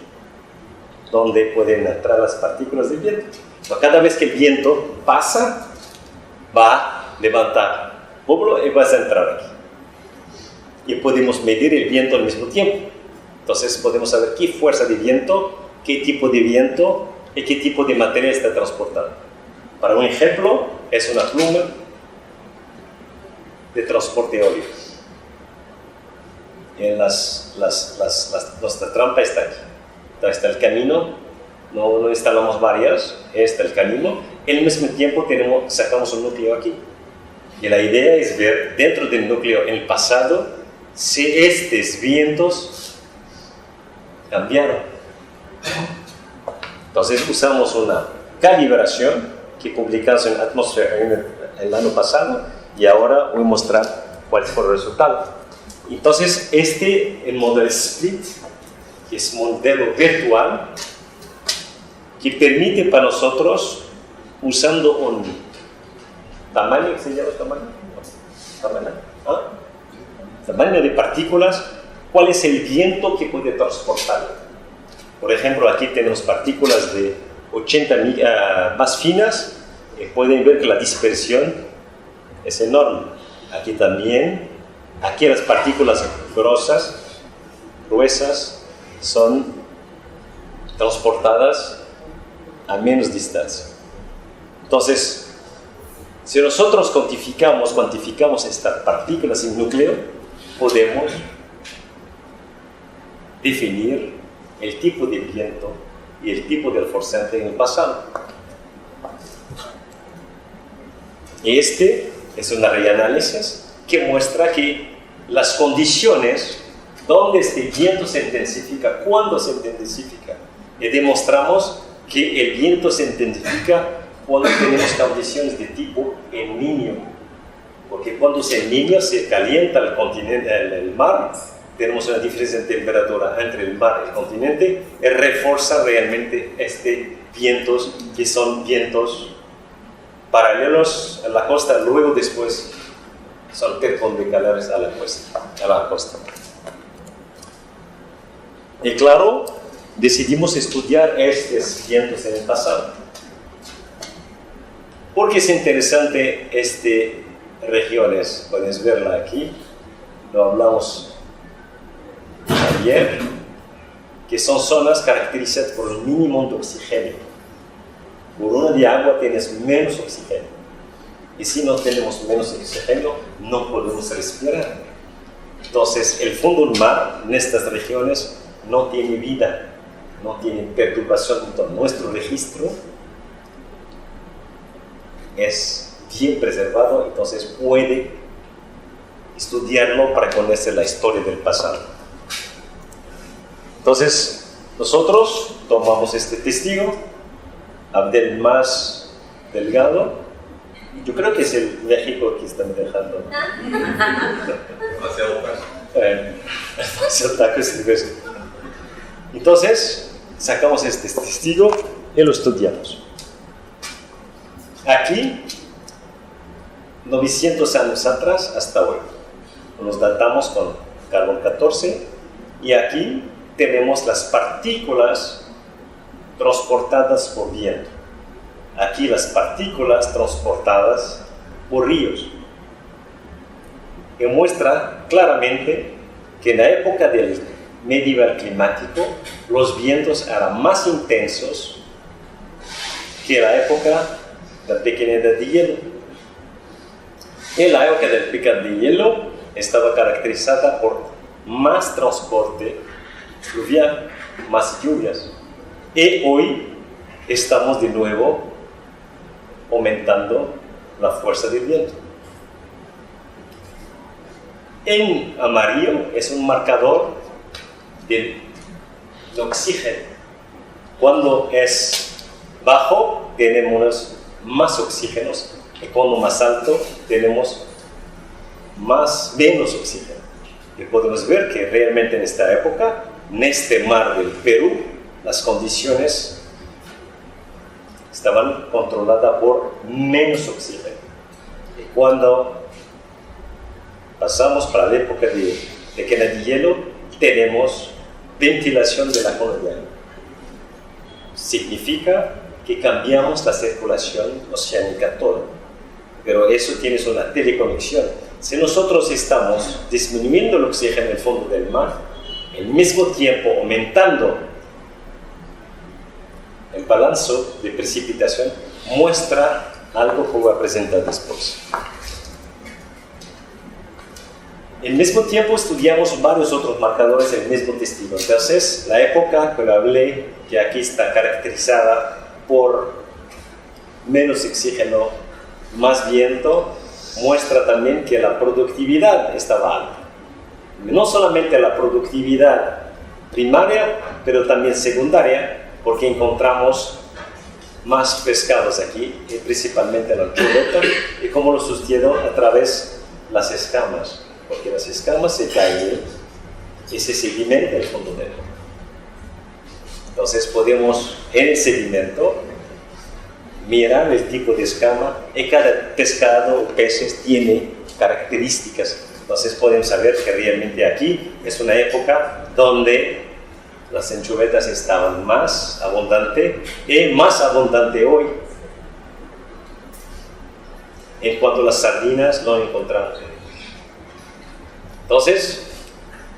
donde pueden entrar las partículas del viento. Cada vez que el viento pasa, va a levantar polvo y va a entrar aquí. Y podemos medir el viento al mismo tiempo. Entonces podemos saber qué fuerza de viento, qué tipo de viento y qué tipo de materia está transportando. Para un ejemplo, es una pluma de transporte eólico. Y nuestra trampa está aquí. Entonces está el camino, no instalamos varias, está el camino. Al mismo tiempo sacamos un núcleo aquí. Y la idea es ver dentro del núcleo en el pasado si estos vientos cambiaron. Entonces usamos una calibración que publicamos en Atmosphere el año pasado y ahora voy a mostrar cuál fue el resultado. Entonces el modelo Split, que es un modelo virtual que permite para nosotros, usando un tamaño, ¿qué se llama tamaño? Tamaño de partículas, cuál es el viento que puede transportar. Por ejemplo, aquí tenemos partículas de 80 más finas, pueden ver que la dispersión es enorme. Aquí también, aquí las partículas gruesas, son transportadas a menos distancia. Entonces, si nosotros cuantificamos estas partículas en núcleo, podemos definir el tipo de viento y el tipo del forzante en el pasado. Este es una reanálisis que muestra que las condiciones donde este viento se intensifica, cuándo se intensifica, y demostramos que el viento se intensifica cuando tenemos condiciones de tipo El Niño, porque cuando el Niño se calienta el continente, el mar, tenemos una diferencia de temperatura entre el mar y el continente, y refuerza realmente vientos que son vientos paralelos a la costa, luego después son perpendiculares a la costa. Y claro, decidimos estudiar estos vientos en el pasado. Porque es interesante regiones, puedes verla aquí, lo hablamos ayer, que son zonas caracterizadas por un mínimo de oxígeno. Por una de agua tienes menos oxígeno. y si no tenemos menos oxígeno, no podemos respirar. Entonces, el fondo del mar en estas regiones no tiene vida, no tiene perturbación. Entonces, nuestro registro es bien preservado, entonces puede estudiarlo para conocer la historia del pasado. Entonces, nosotros tomamos este testigo, Abdel más delgado. Yo creo que es el México que están dejando. Demasiado taco. Demasiado taco es el beso. Entonces, sacamos este testigo y lo estudiamos. Aquí, 900 años atrás hasta hoy. Nos datamos con carbón 14 y aquí tenemos las partículas transportadas por viento. Aquí las partículas transportadas por ríos. Y muestra claramente que en la época del medieval climático los vientos eran más intensos que la época de la pequeña edad de hielo. En la época del pequeño de hielo estaba caracterizada por más transporte fluvial, más lluvias. Y hoy estamos de nuevo aumentando la fuerza del viento. En amarillo es un marcador del oxígeno. Cuando es bajo tenemos más oxígenos y cuando más alto tenemos menos oxígeno. Y podemos ver que realmente en esta época, en este mar del Perú, las condiciones estaban controladas por menos oxígeno. Y cuando pasamos para la época de pequeña de hielo, tenemos ventilación de la colonia. Significa que cambiamos la circulación oceánica toda. Pero eso tiene una teleconexión. Si nosotros estamos disminuyendo el oxígeno en el fondo del mar, al mismo tiempo aumentando el balance de precipitación, muestra algo que voy a presentar después. Al mismo tiempo estudiamos varios otros marcadores del mismo testigo. Entonces, la época que hablé, que aquí está caracterizada por menos oxígeno, más viento, muestra también que la productividad estaba alta. No solamente la productividad primaria, pero también secundaria, porque encontramos más pescados aquí, principalmente en el Querétaro, y como lo sucedió a través de las escamas, porque las escamas se caen y se sedimenta el fondo del mar. Entonces podemos, en el sedimento, mirar el tipo de escama y cada pescado o peces tiene características. Entonces podemos saber que realmente aquí es una época donde las anchovetas estaban más abundantes y más abundante hoy. En cuanto a las sardinas, no encontramos. Entonces,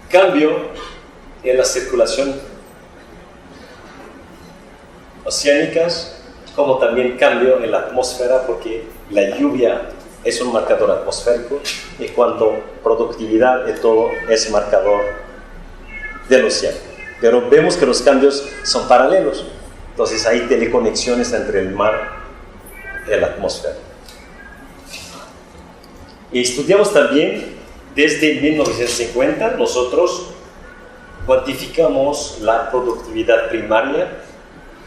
cambio en la circulación oceánicas, como también cambio en la atmósfera, porque la lluvia es un marcador atmosférico y cuando productividad y todo es marcador del océano. Pero vemos que los cambios son paralelos, entonces hay teleconexiones entre el mar y la atmósfera. Y estudiamos también, desde 1950, nosotros cuantificamos la productividad primaria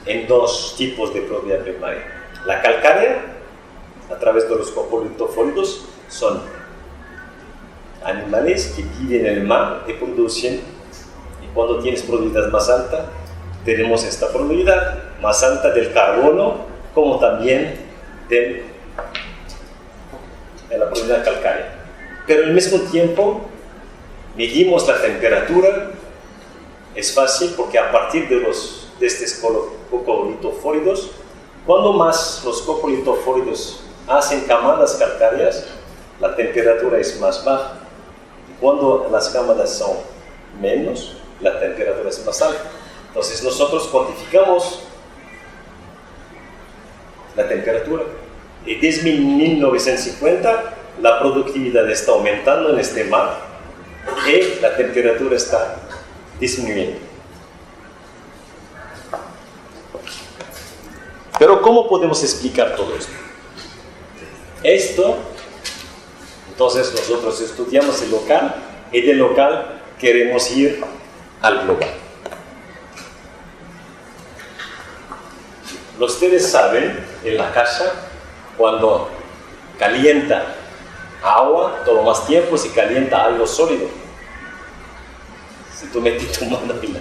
en dos tipos de productividad primaria. La calcárea, a través de los copolitofólidos, son animales que viven en el mar y producen, y cuando tienes productividad más alta, tenemos esta productividad más alta del carbono, como también de la productividad calcárea. Pero al mismo tiempo, medimos la temperatura, es fácil porque a partir de estos copolitofólidos, cuando más los copolitofólidos hacen camadas calcáreas, la temperatura es más baja. Cuando las camadas son menos, la temperatura es más alta. Entonces nosotros cuantificamos la temperatura Y desde 1950 la productividad está aumentando en este mar y la temperatura está disminuyendo. Pero ¿cómo podemos explicar todo esto? Entonces nosotros estudiamos el local y del local queremos ir al global. Ustedes saben, en la casa, cuando calienta agua, toma más tiempo si calienta algo sólido. Si tú metes tu mano en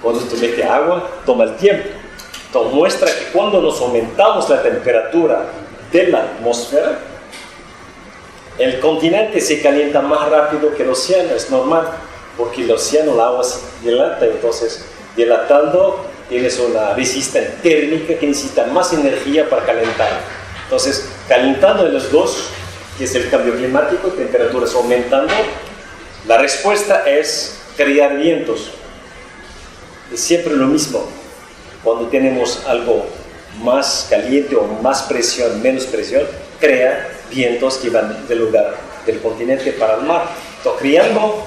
cuando tú metes agua, toma el tiempo. Entonces muestra que cuando nos aumentamos la temperatura de la atmósfera, el continente se calienta más rápido que el océano, es normal, porque el océano, el agua se dilata, entonces dilatando tienes una resistencia térmica que necesita más energía para calentar. Entonces, calentando en los dos, que es el cambio climático, temperaturas aumentando, la respuesta es crear vientos. Es siempre lo mismo. Cuando tenemos algo más caliente o más presión, menos presión, crea vientos que van del lugar del continente para el mar. Entonces, creando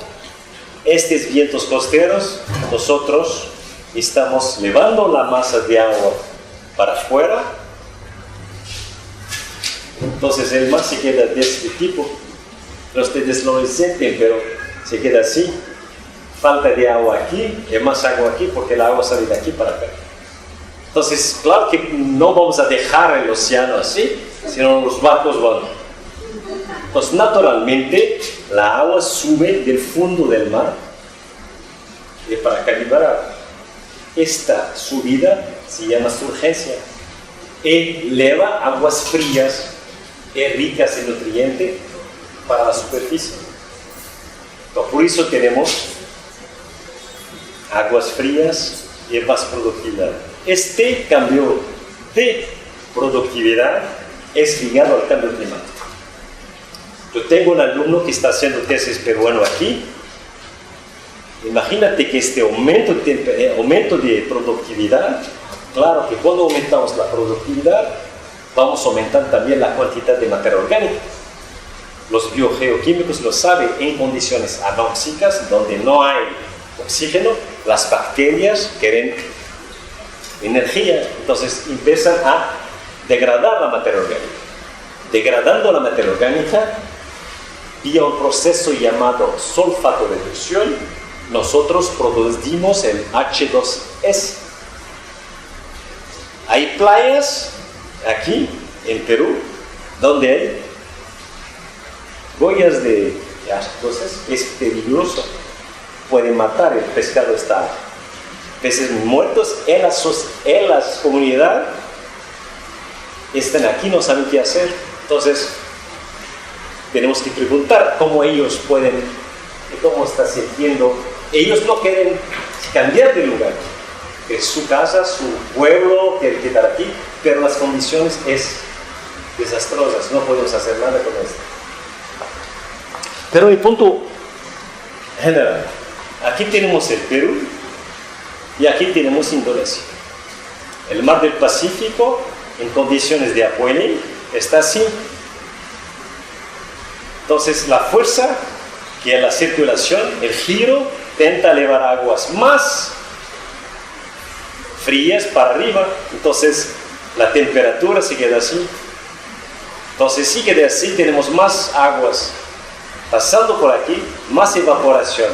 estos vientos costeros, nosotros estamos llevando la masa de agua para afuera. Entonces el mar se queda de este tipo. Ustedes no lo sienten, pero se queda así. Falta de agua aquí y más agua aquí porque el agua sale de aquí para acá. Entonces, claro que no vamos a dejar el océano así, sino los barcos van. Entonces, naturalmente, la agua sube del fondo del mar y para calibrar esta subida se llama surgencia y eleva aguas frías y ricas en nutrientes para la superficie. Entonces, por eso tenemos aguas frías y más productividad. Este cambio de productividad es ligado al cambio climático. Yo tengo un alumno que está haciendo tesis peruano aquí. Imagínate que este aumento de productividad, claro que cuando aumentamos la productividad, vamos a aumentar también la cantidad de materia orgánica. Los biogeoquímicos lo saben, en condiciones anóxicas, donde no hay oxígeno, las bacterias quieren energía, entonces empiezan a degradar la materia orgánica. Degradando la materia orgánica, vía un proceso llamado sulfato reducción, nosotros producimos el H2S. Hay playas aquí en Perú donde hay huellas de H2S, es peligroso, puede matar, el pescado está, peces muertos en las comunidades están aquí, no saben qué hacer. Entonces tenemos que preguntar cómo ellos pueden, cómo está sintiendo. Ellos no quieren cambiar de lugar, es su casa, su pueblo, quieren quedar aquí, pero las condiciones es desastrosas, no podemos hacer nada con esto. Pero el punto general, aquí tenemos el Perú y aquí tenemos Indonesia. El mar del Pacífico en condiciones de upwelling está así. Entonces la fuerza que es la circulación, el giro, intenta elevar aguas más frías para arriba, entonces la temperatura se queda así. Entonces si queda así, tenemos más aguas pasando por aquí, más evaporación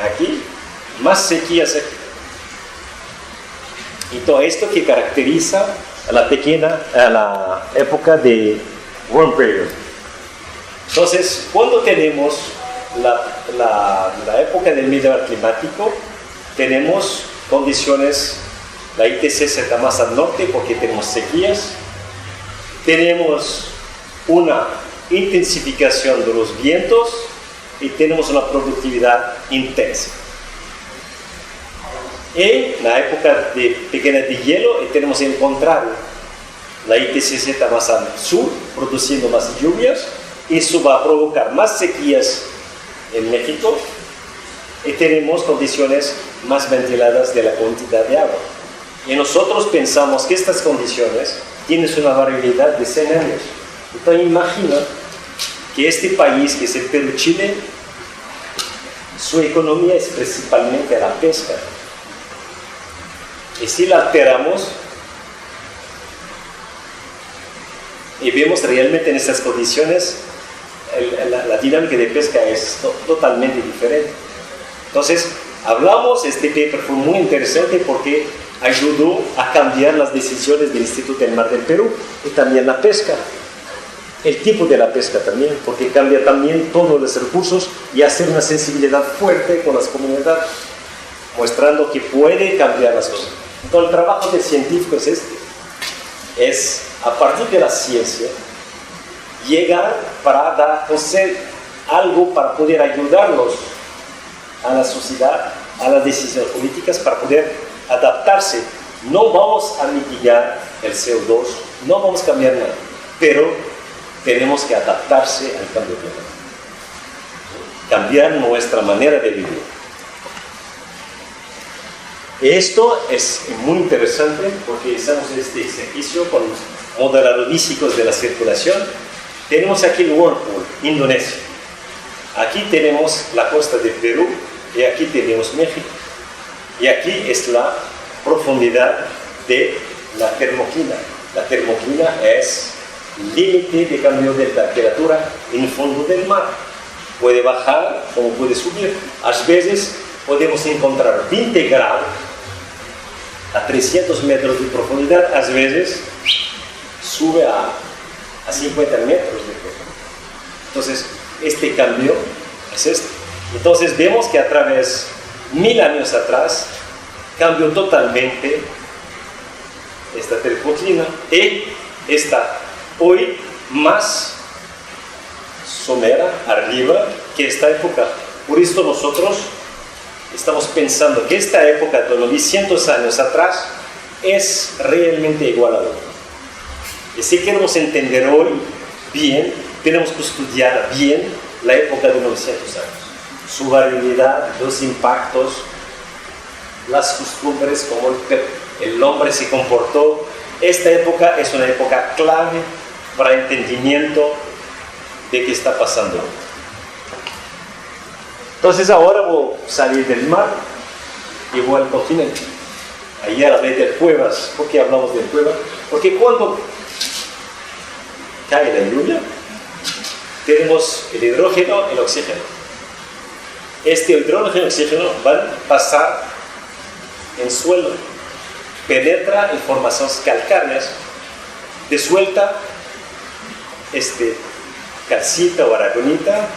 aquí, más sequías aquí. Y todo esto que caracteriza a la época de warm period. Entonces, cuando tenemos la época del medieval climático, tenemos condiciones, la ITC está más al norte porque tenemos sequías, tenemos una intensificación de los vientos y tenemos una productividad intensa. En la época de pequeña de hielo tenemos el contrario, la ITC está más al sur, produciendo más lluvias, y eso va a provocar más sequías en México y tenemos condiciones más ventiladas de la cantidad de agua. Y nosotros pensamos que estas condiciones tienes una variabilidad de 100 años. Entonces imagina que este país, que es el Perú-Chile, su economía es principalmente la pesca. Y si la alteramos y vemos realmente en estas condiciones, la dinámica de pesca es totalmente diferente. Entonces, este paper fue muy interesante porque ayudó a cambiar las decisiones del Instituto del Mar del Perú y también la pesca. El tipo de la pesca también, porque cambia también todos los recursos y hacer una sensibilidad fuerte con las comunidades, mostrando que puede cambiar las cosas. Entonces, el trabajo del científico es es a partir de la ciencia, llegar para dar a conocer algo para poder ayudarlos a la sociedad, a las decisiones políticas, para poder adaptarse. No vamos a mitigar el CO2, no vamos a cambiar nada, pero tenemos que adaptarse al cambio climático, cambiar nuestra manera de vivir. Esto es muy interesante porque estamos en este ejercicio con modeladores físicos de la circulación. Tenemos aquí el Whirlpool, Indonesia. Aquí tenemos la costa de Perú y aquí tenemos México. Y aquí es la profundidad de la termoquina. La termoquina es el límite de cambio de temperatura en el fondo del mar. Puede bajar como puede subir. A veces podemos encontrar 20 grados a 300 metros de profundidad, a veces sube a 50 metros de profundidad. Entonces, este cambio es este. Entonces, vemos que a través de 1000 años atrás cambió totalmente esta termoquina y está hoy más somera, arriba, que esta época. Por esto nosotros estamos pensando que esta época de los 900 años atrás es realmente igual a hoy. Y si queremos entender hoy bien, tenemos que estudiar bien la época de 900 años. Su variabilidad, los impactos, las costumbres, cómo el hombre se comportó. Esta época es una época clave para el entendimiento de qué está pasando. Entonces ahora voy a salir del mar y voy al continente. Ayer hablé de cuevas. ¿Por qué hablamos de cuevas? Porque cuando cae la lluvia, tenemos el hidrógeno y el oxígeno. Este hidrógeno y el oxígeno van a pasar en suelo, penetra en formaciones calcáreas, disuelta calcita o aragonita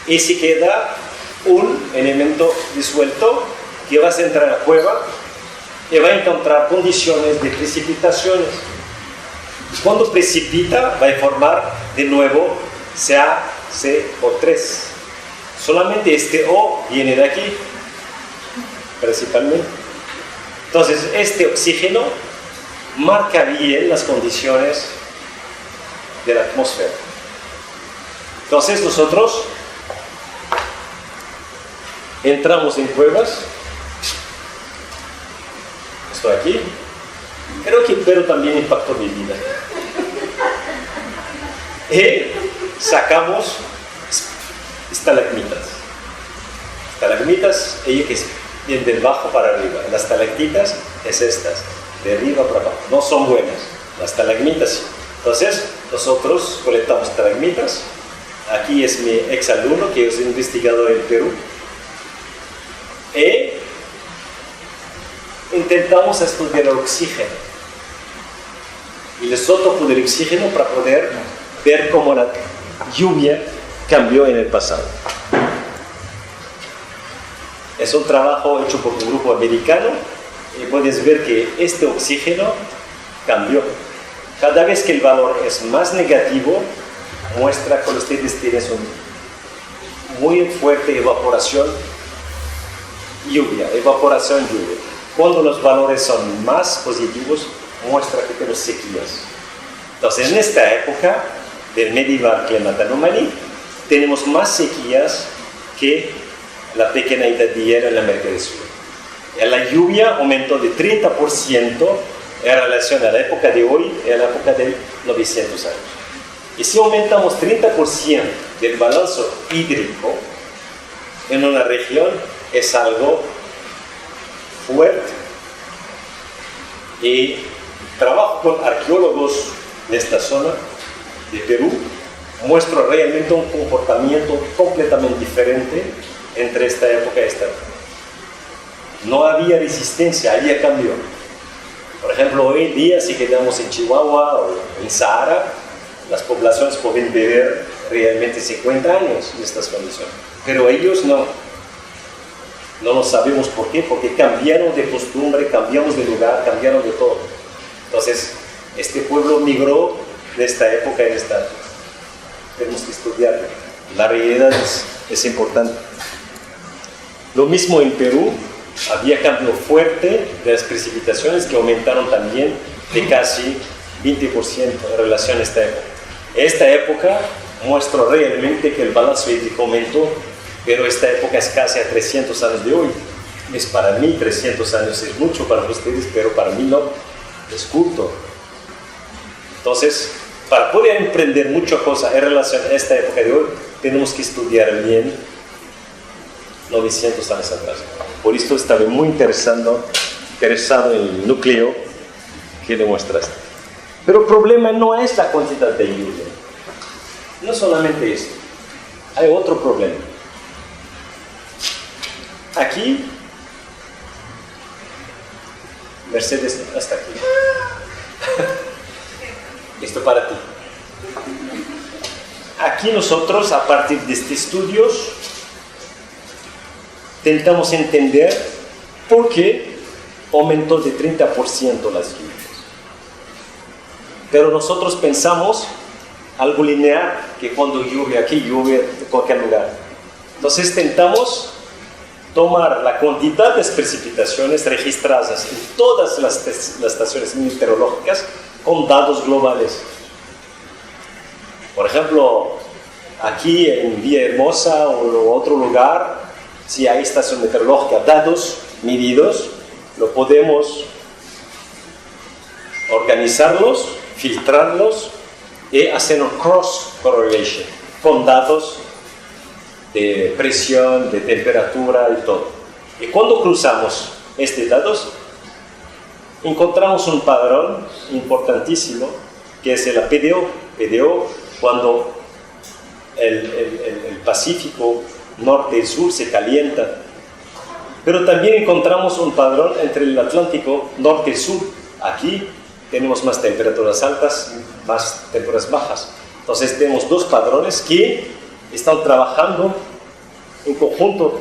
y se queda un elemento disuelto que va a entrar a la cueva y va a encontrar condiciones de precipitaciones. Cuando precipita va a formar de nuevo CaCO3. Solamente este O viene de aquí, principalmente. Entonces este oxígeno marca bien las condiciones de la atmósfera. Entonces nosotros entramos en cuevas. Estoy aquí. Creo que Perú también impactó mi vida. Y sacamos estalagmitas. Estalagmitas, ella que vienen del bajo para arriba. Las estalactitas es estas, de arriba para abajo. No son buenas. Las estalagmitas sí. Entonces, nosotros colectamos estalagmitas. Aquí es mi exalumno que es investigador en Perú. Y intentamos estudiar el oxígeno y el isótopo del oxígeno para poder ver cómo la lluvia cambió en el pasado. Es un trabajo hecho por un grupo americano y puedes ver que este oxígeno cambió. Cada vez que el valor es más negativo, muestra que ustedes tienen una muy fuerte evaporación, lluvia. Cuando los valores son más positivos, muestra que tenemos sequías. Entonces, en esta época del medieval Climate Anomaly, tenemos más sequías que la pequeña edad de hielo en la América del Sur. La lluvia aumentó de 30% en relación a la época de hoy y a la época de 900 años. Y si aumentamos 30% del balance hídrico en una región, es algo fuerte. Y trabajo con arqueólogos de esta zona de Perú, muestro realmente un comportamiento completamente diferente entre esta época y esta época. No había resistencia, había cambio. Por ejemplo, hoy en día, si quedamos en Chihuahua o en Sahara, las poblaciones pueden vivir realmente 50 años en estas condiciones. Pero ellos no. No lo sabemos por qué, porque cambiaron de costumbre, cambiamos de lugar, cambiaron de todo. Entonces, este pueblo migró de esta época en esta. Tenemos que estudiarlo. La realidad es importante. Lo mismo en Perú, había cambio fuerte de las precipitaciones que aumentaron también de casi 20% en relación a esta época. Esta época muestra realmente que el balance hídrico aumentó, pero esta época es casi a 300 años de hoy. Es para mí 300 años es mucho para ustedes, pero para mí no, es culto. Entonces, para poder emprender muchas cosas en relación a esta época de hoy, tenemos que estudiar bien 900 años atrás. Por esto estaba muy interesado en el núcleo que demuestraste. Pero el problema no es la cantidad de lluvia. No solamente esto. Hay otro problema. Aquí, Mercedes, hasta aquí. Esto para ti. Aquí nosotros, a partir de estos estudios, intentamos entender por qué aumentó de 30% las lluvias. Pero nosotros pensamos algo lineal, que cuando llueve aquí, llueve en cualquier lugar. Entonces intentamos tomar la cantidad de precipitaciones registradas en todas las estaciones meteorológicas con datos globales. Por ejemplo, aquí en Villahermosa o en otro lugar, si hay estación meteorológica, datos medidos, lo podemos organizarlos, filtrarlos y hacer un cross correlation con datos de presión, de temperatura y todo. Y cuando cruzamos estos datos, encontramos un patrón importantísimo que es el PDO. PDO, cuando el Pacífico norte y sur se calienta. Pero también encontramos un patrón entre el Atlántico norte y sur. Aquí tenemos más temperaturas altas, más temperaturas bajas. Entonces tenemos dos patrones que están trabajando en conjunto.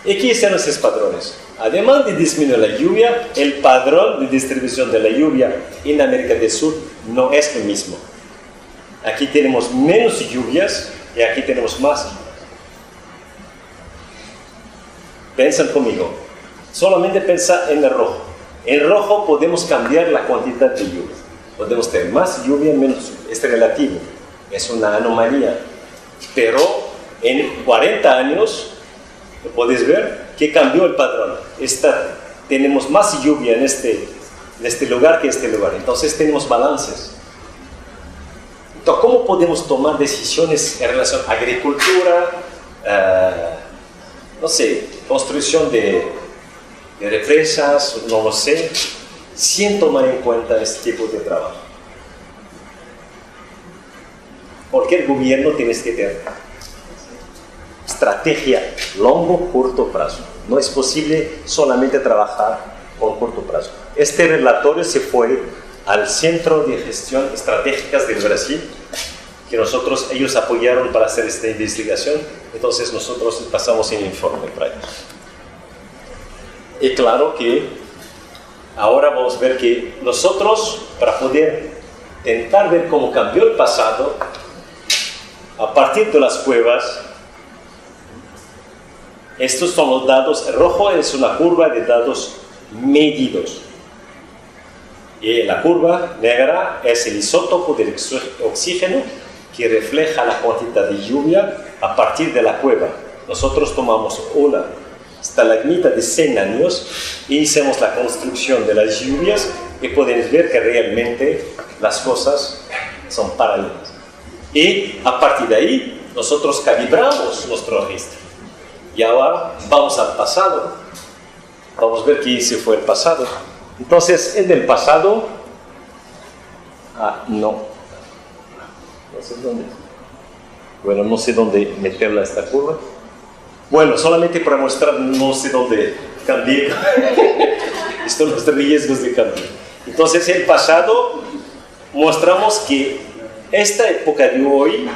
¿Y qué son esos patrones? Además de disminuir la lluvia, el patrón de distribución de la lluvia en América del Sur no es el mismo. Aquí tenemos menos lluvias y aquí tenemos más. Piensan conmigo, solamente piensa en el rojo. En rojo podemos cambiar la cantidad de lluvia. Podemos tener más lluvia, menos lluvia. Es relativo, es una anomalía. Pero en 40 años, podéis ver que cambió el patrón. Tenemos más lluvia en este lugar que en este lugar. Entonces tenemos balances. Entonces, ¿cómo podemos tomar decisiones en relación a agricultura, no sé, construcción de represas, no lo sé, sin tomar en cuenta este tipo de trabajo? Porque el gobierno tiene que tener estrategia largo, corto plazo. No es posible solamente trabajar con corto plazo. Este relatorio se fue al Centro de Gestión Estratégicas del Brasil, que ellos apoyaron para hacer esta investigación. Entonces nosotros pasamos el informe para ellos. Y claro que ahora vamos a ver que nosotros, para poder intentar ver cómo cambió el pasado, a partir de las cuevas, estos son los datos. El rojo es una curva de datos medidos. Y la curva negra es el isótopo del oxígeno que refleja la cantidad de lluvia a partir de la cueva. Nosotros tomamos una estalagmita de 100 años y hicimos la construcción de las lluvias y podemos ver que realmente las cosas son paralelas. Y a partir de ahí, nosotros calibramos nuestro registro. Y ahora vamos al pasado. Vamos a ver qué ese fue el pasado. Entonces, en el pasado... no sé dónde. Bueno, no sé dónde meterla esta curva. Bueno, solamente para mostrar, no sé dónde cambié. Estos son los riesgos de cambio. Entonces, el pasado, mostramos que esta época de hoy,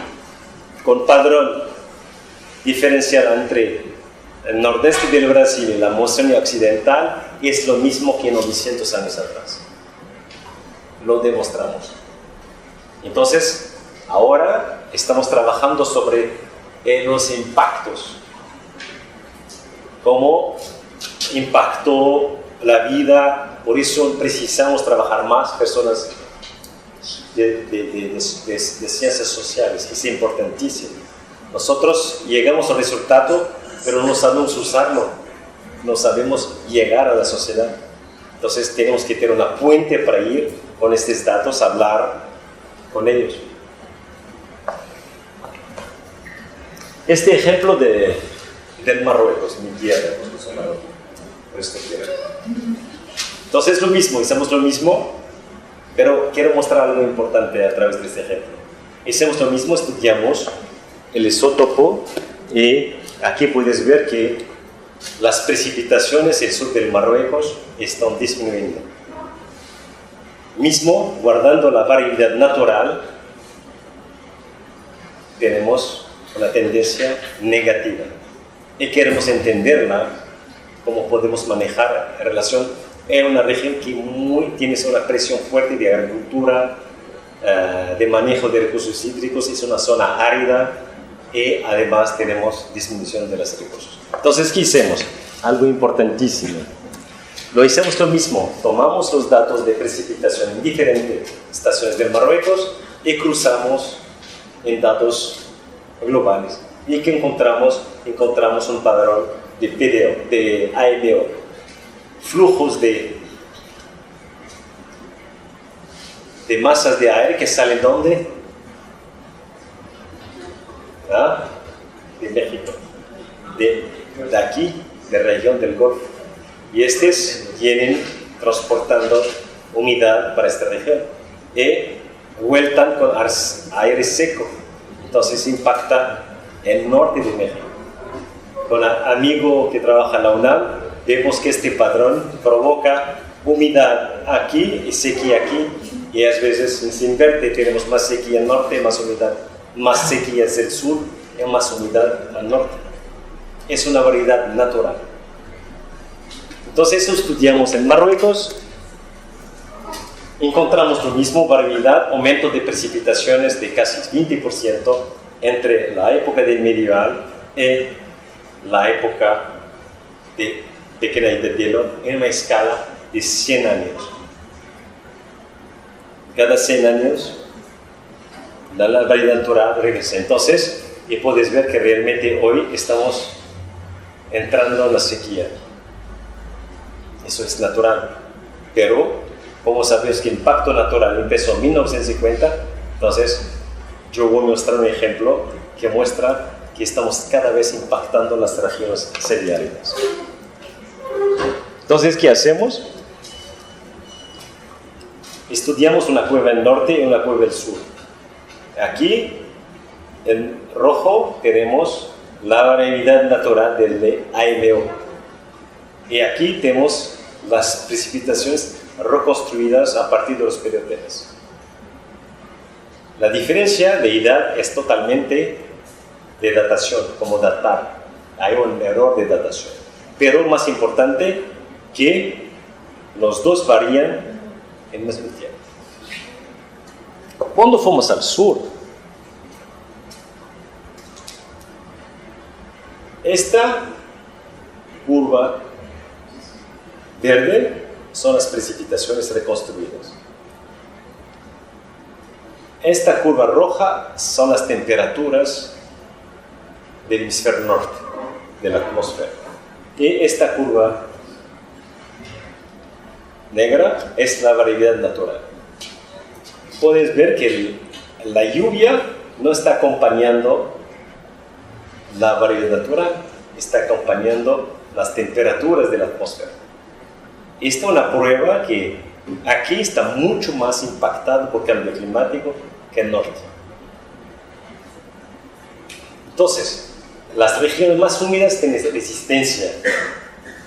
con padrón diferencial entre el nordeste del Brasil y la Amazonía occidental, es lo mismo que 900 años atrás. Lo demostramos. Entonces, ahora estamos trabajando sobre los impactos. Cómo impactó la vida, por eso precisamos trabajar más personas de ciencias sociales, que es importantísimo. Nosotros llegamos al resultado, pero no sabemos usarlo, no sabemos llegar a la sociedad. Entonces tenemos que tener una puente para ir con estos datos, hablar con ellos. Este ejemplo del Marruecos, mi tierra, por esta tierra. Entonces lo mismo, hicimos lo mismo, pero quiero mostrar algo importante a través de este ejemplo. Hicimos lo mismo, estudiamos el isótopo y aquí puedes ver que las precipitaciones en el sur del Marruecos están disminuyendo. Mismo, guardando la variabilidad natural, tenemos una tendencia negativa. Y queremos entenderla, cómo podemos manejar en relación a una región que tiene una presión fuerte de agricultura, de manejo de recursos hídricos, es una zona árida y además tenemos disminución de los recursos. Entonces, ¿qué hicimos? Algo importantísimo. Lo hicimos lo mismo, tomamos los datos de precipitación en diferentes estaciones del Marruecos y cruzamos en datos globales. ¿Y qué encontramos? Encontramos un padrón de PDO, de AMO, flujos de masas de aire que salen ¿dónde? De México, de aquí, de la región del Golfo. Y estos vienen transportando humedad para esta región y vueltan con aire seco. Entonces impacta el norte de México. Con un amigo que trabaja en la UNAM, vemos que este patrón provoca humedad aquí y sequía aquí, y a veces se invierte, tenemos más sequía al norte, más humedad, más sequía hacia el sur y más humedad al norte. Es una variedad natural. Entonces, eso estudiamos en Marruecos, encontramos lo mismo, variabilidad, aumento de precipitaciones de casi 20% entre la época del medieval y la época de pequeña edad de hielo en una escala de 100 años. Cada 100 años la variedad natural regresa. Entonces, y puedes ver que realmente hoy estamos entrando en la sequía. Eso es natural. Pero, como sabes que el impacto natural empezó en 1950, entonces yo voy a mostrar un ejemplo que muestra que estamos cada vez impactando las regiones semiáridas. Entonces, ¿qué hacemos? Estudiamos una cueva del norte y una cueva del sur. Aquí, en rojo, tenemos la variabilidad natural del AMO. Y aquí tenemos las precipitaciones reconstruidas a partir de los periodos. La diferencia de edad es totalmente de datación, como datar. Hay un error de datación. Pero más importante que los dos varían en el mismo tiempo. Cuando fuimos al sur, esta curva verde son las precipitaciones reconstruidas. Esta curva roja son las temperaturas del hemisferio norte de la atmósfera. Y esta curva negra es la variabilidad natural. Puedes ver que la lluvia no está acompañando la variabilidad natural, está acompañando las temperaturas de la atmósfera. Esta es una prueba que aquí está mucho más impactado por cambio climático que el norte. Entonces, las regiones más húmedas tienen resistencia.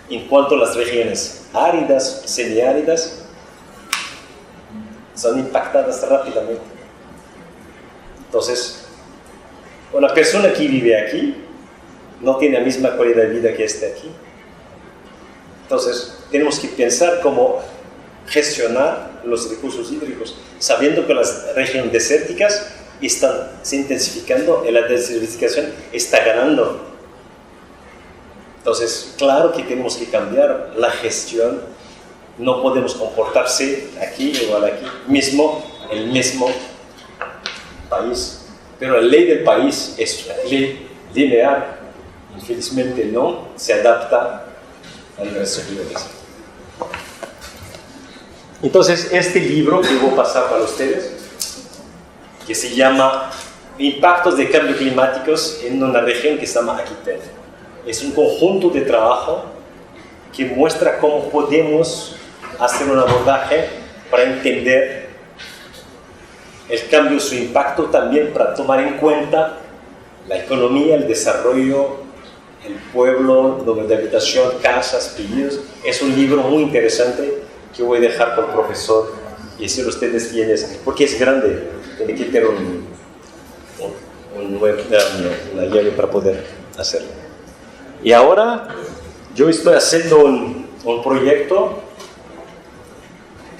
En cuanto a las regiones áridas, semiáridas, son impactadas rápidamente. Entonces, una persona que vive aquí no tiene la misma calidad de vida que este aquí. Entonces, tenemos que pensar cómo gestionar los recursos hídricos, sabiendo que las regiones desérticas están se intensificando y la desertificación está ganando. Entonces, claro que tenemos que cambiar la gestión. No podemos comportarse aquí igual aquí, el mismo país. Pero la ley del país es una ley lineal. Infelizmente no se adapta al resto de la vida. Entonces, este libro que voy a pasar para ustedes, que se llama Impactos de Cambio Climáticos en una región que se llama Aquitania. Es un conjunto de trabajo que muestra cómo podemos hacer un abordaje para entender el cambio, su impacto, también para tomar en cuenta la economía, el desarrollo, el pueblo, lugar de habitación, casas, pillos. Es un libro muy interesante que voy a dejar por el profesor, y si ustedes tienen, porque es grande, tiene que tener una llave para poder hacerlo. Y ahora yo estoy haciendo un proyecto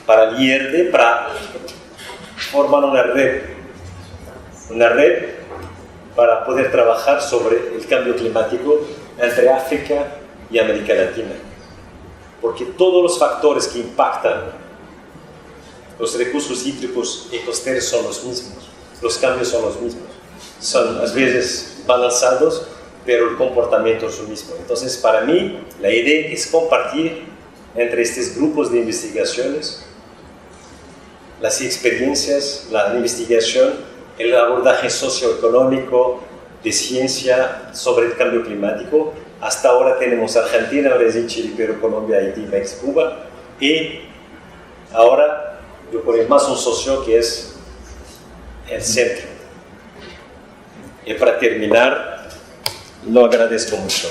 para el IERDE, para formar una red para poder trabajar sobre el cambio climático entre África y América Latina. Porque todos los factores que impactan los recursos hídricos y costeros son los mismos, los cambios son los mismos, son a veces balanceados, pero el comportamiento es el mismo. Entonces, para mí, la idea es compartir entre estos grupos de investigaciones las experiencias, la investigación, el abordaje socioeconómico de ciencia sobre el cambio climático. Hasta ahora tenemos Argentina, Brasil, Chile, Perú, Colombia, Haití, México, Cuba, y ahora yo pongo más un socio que es el centro. Y para terminar, lo agradezco mucho.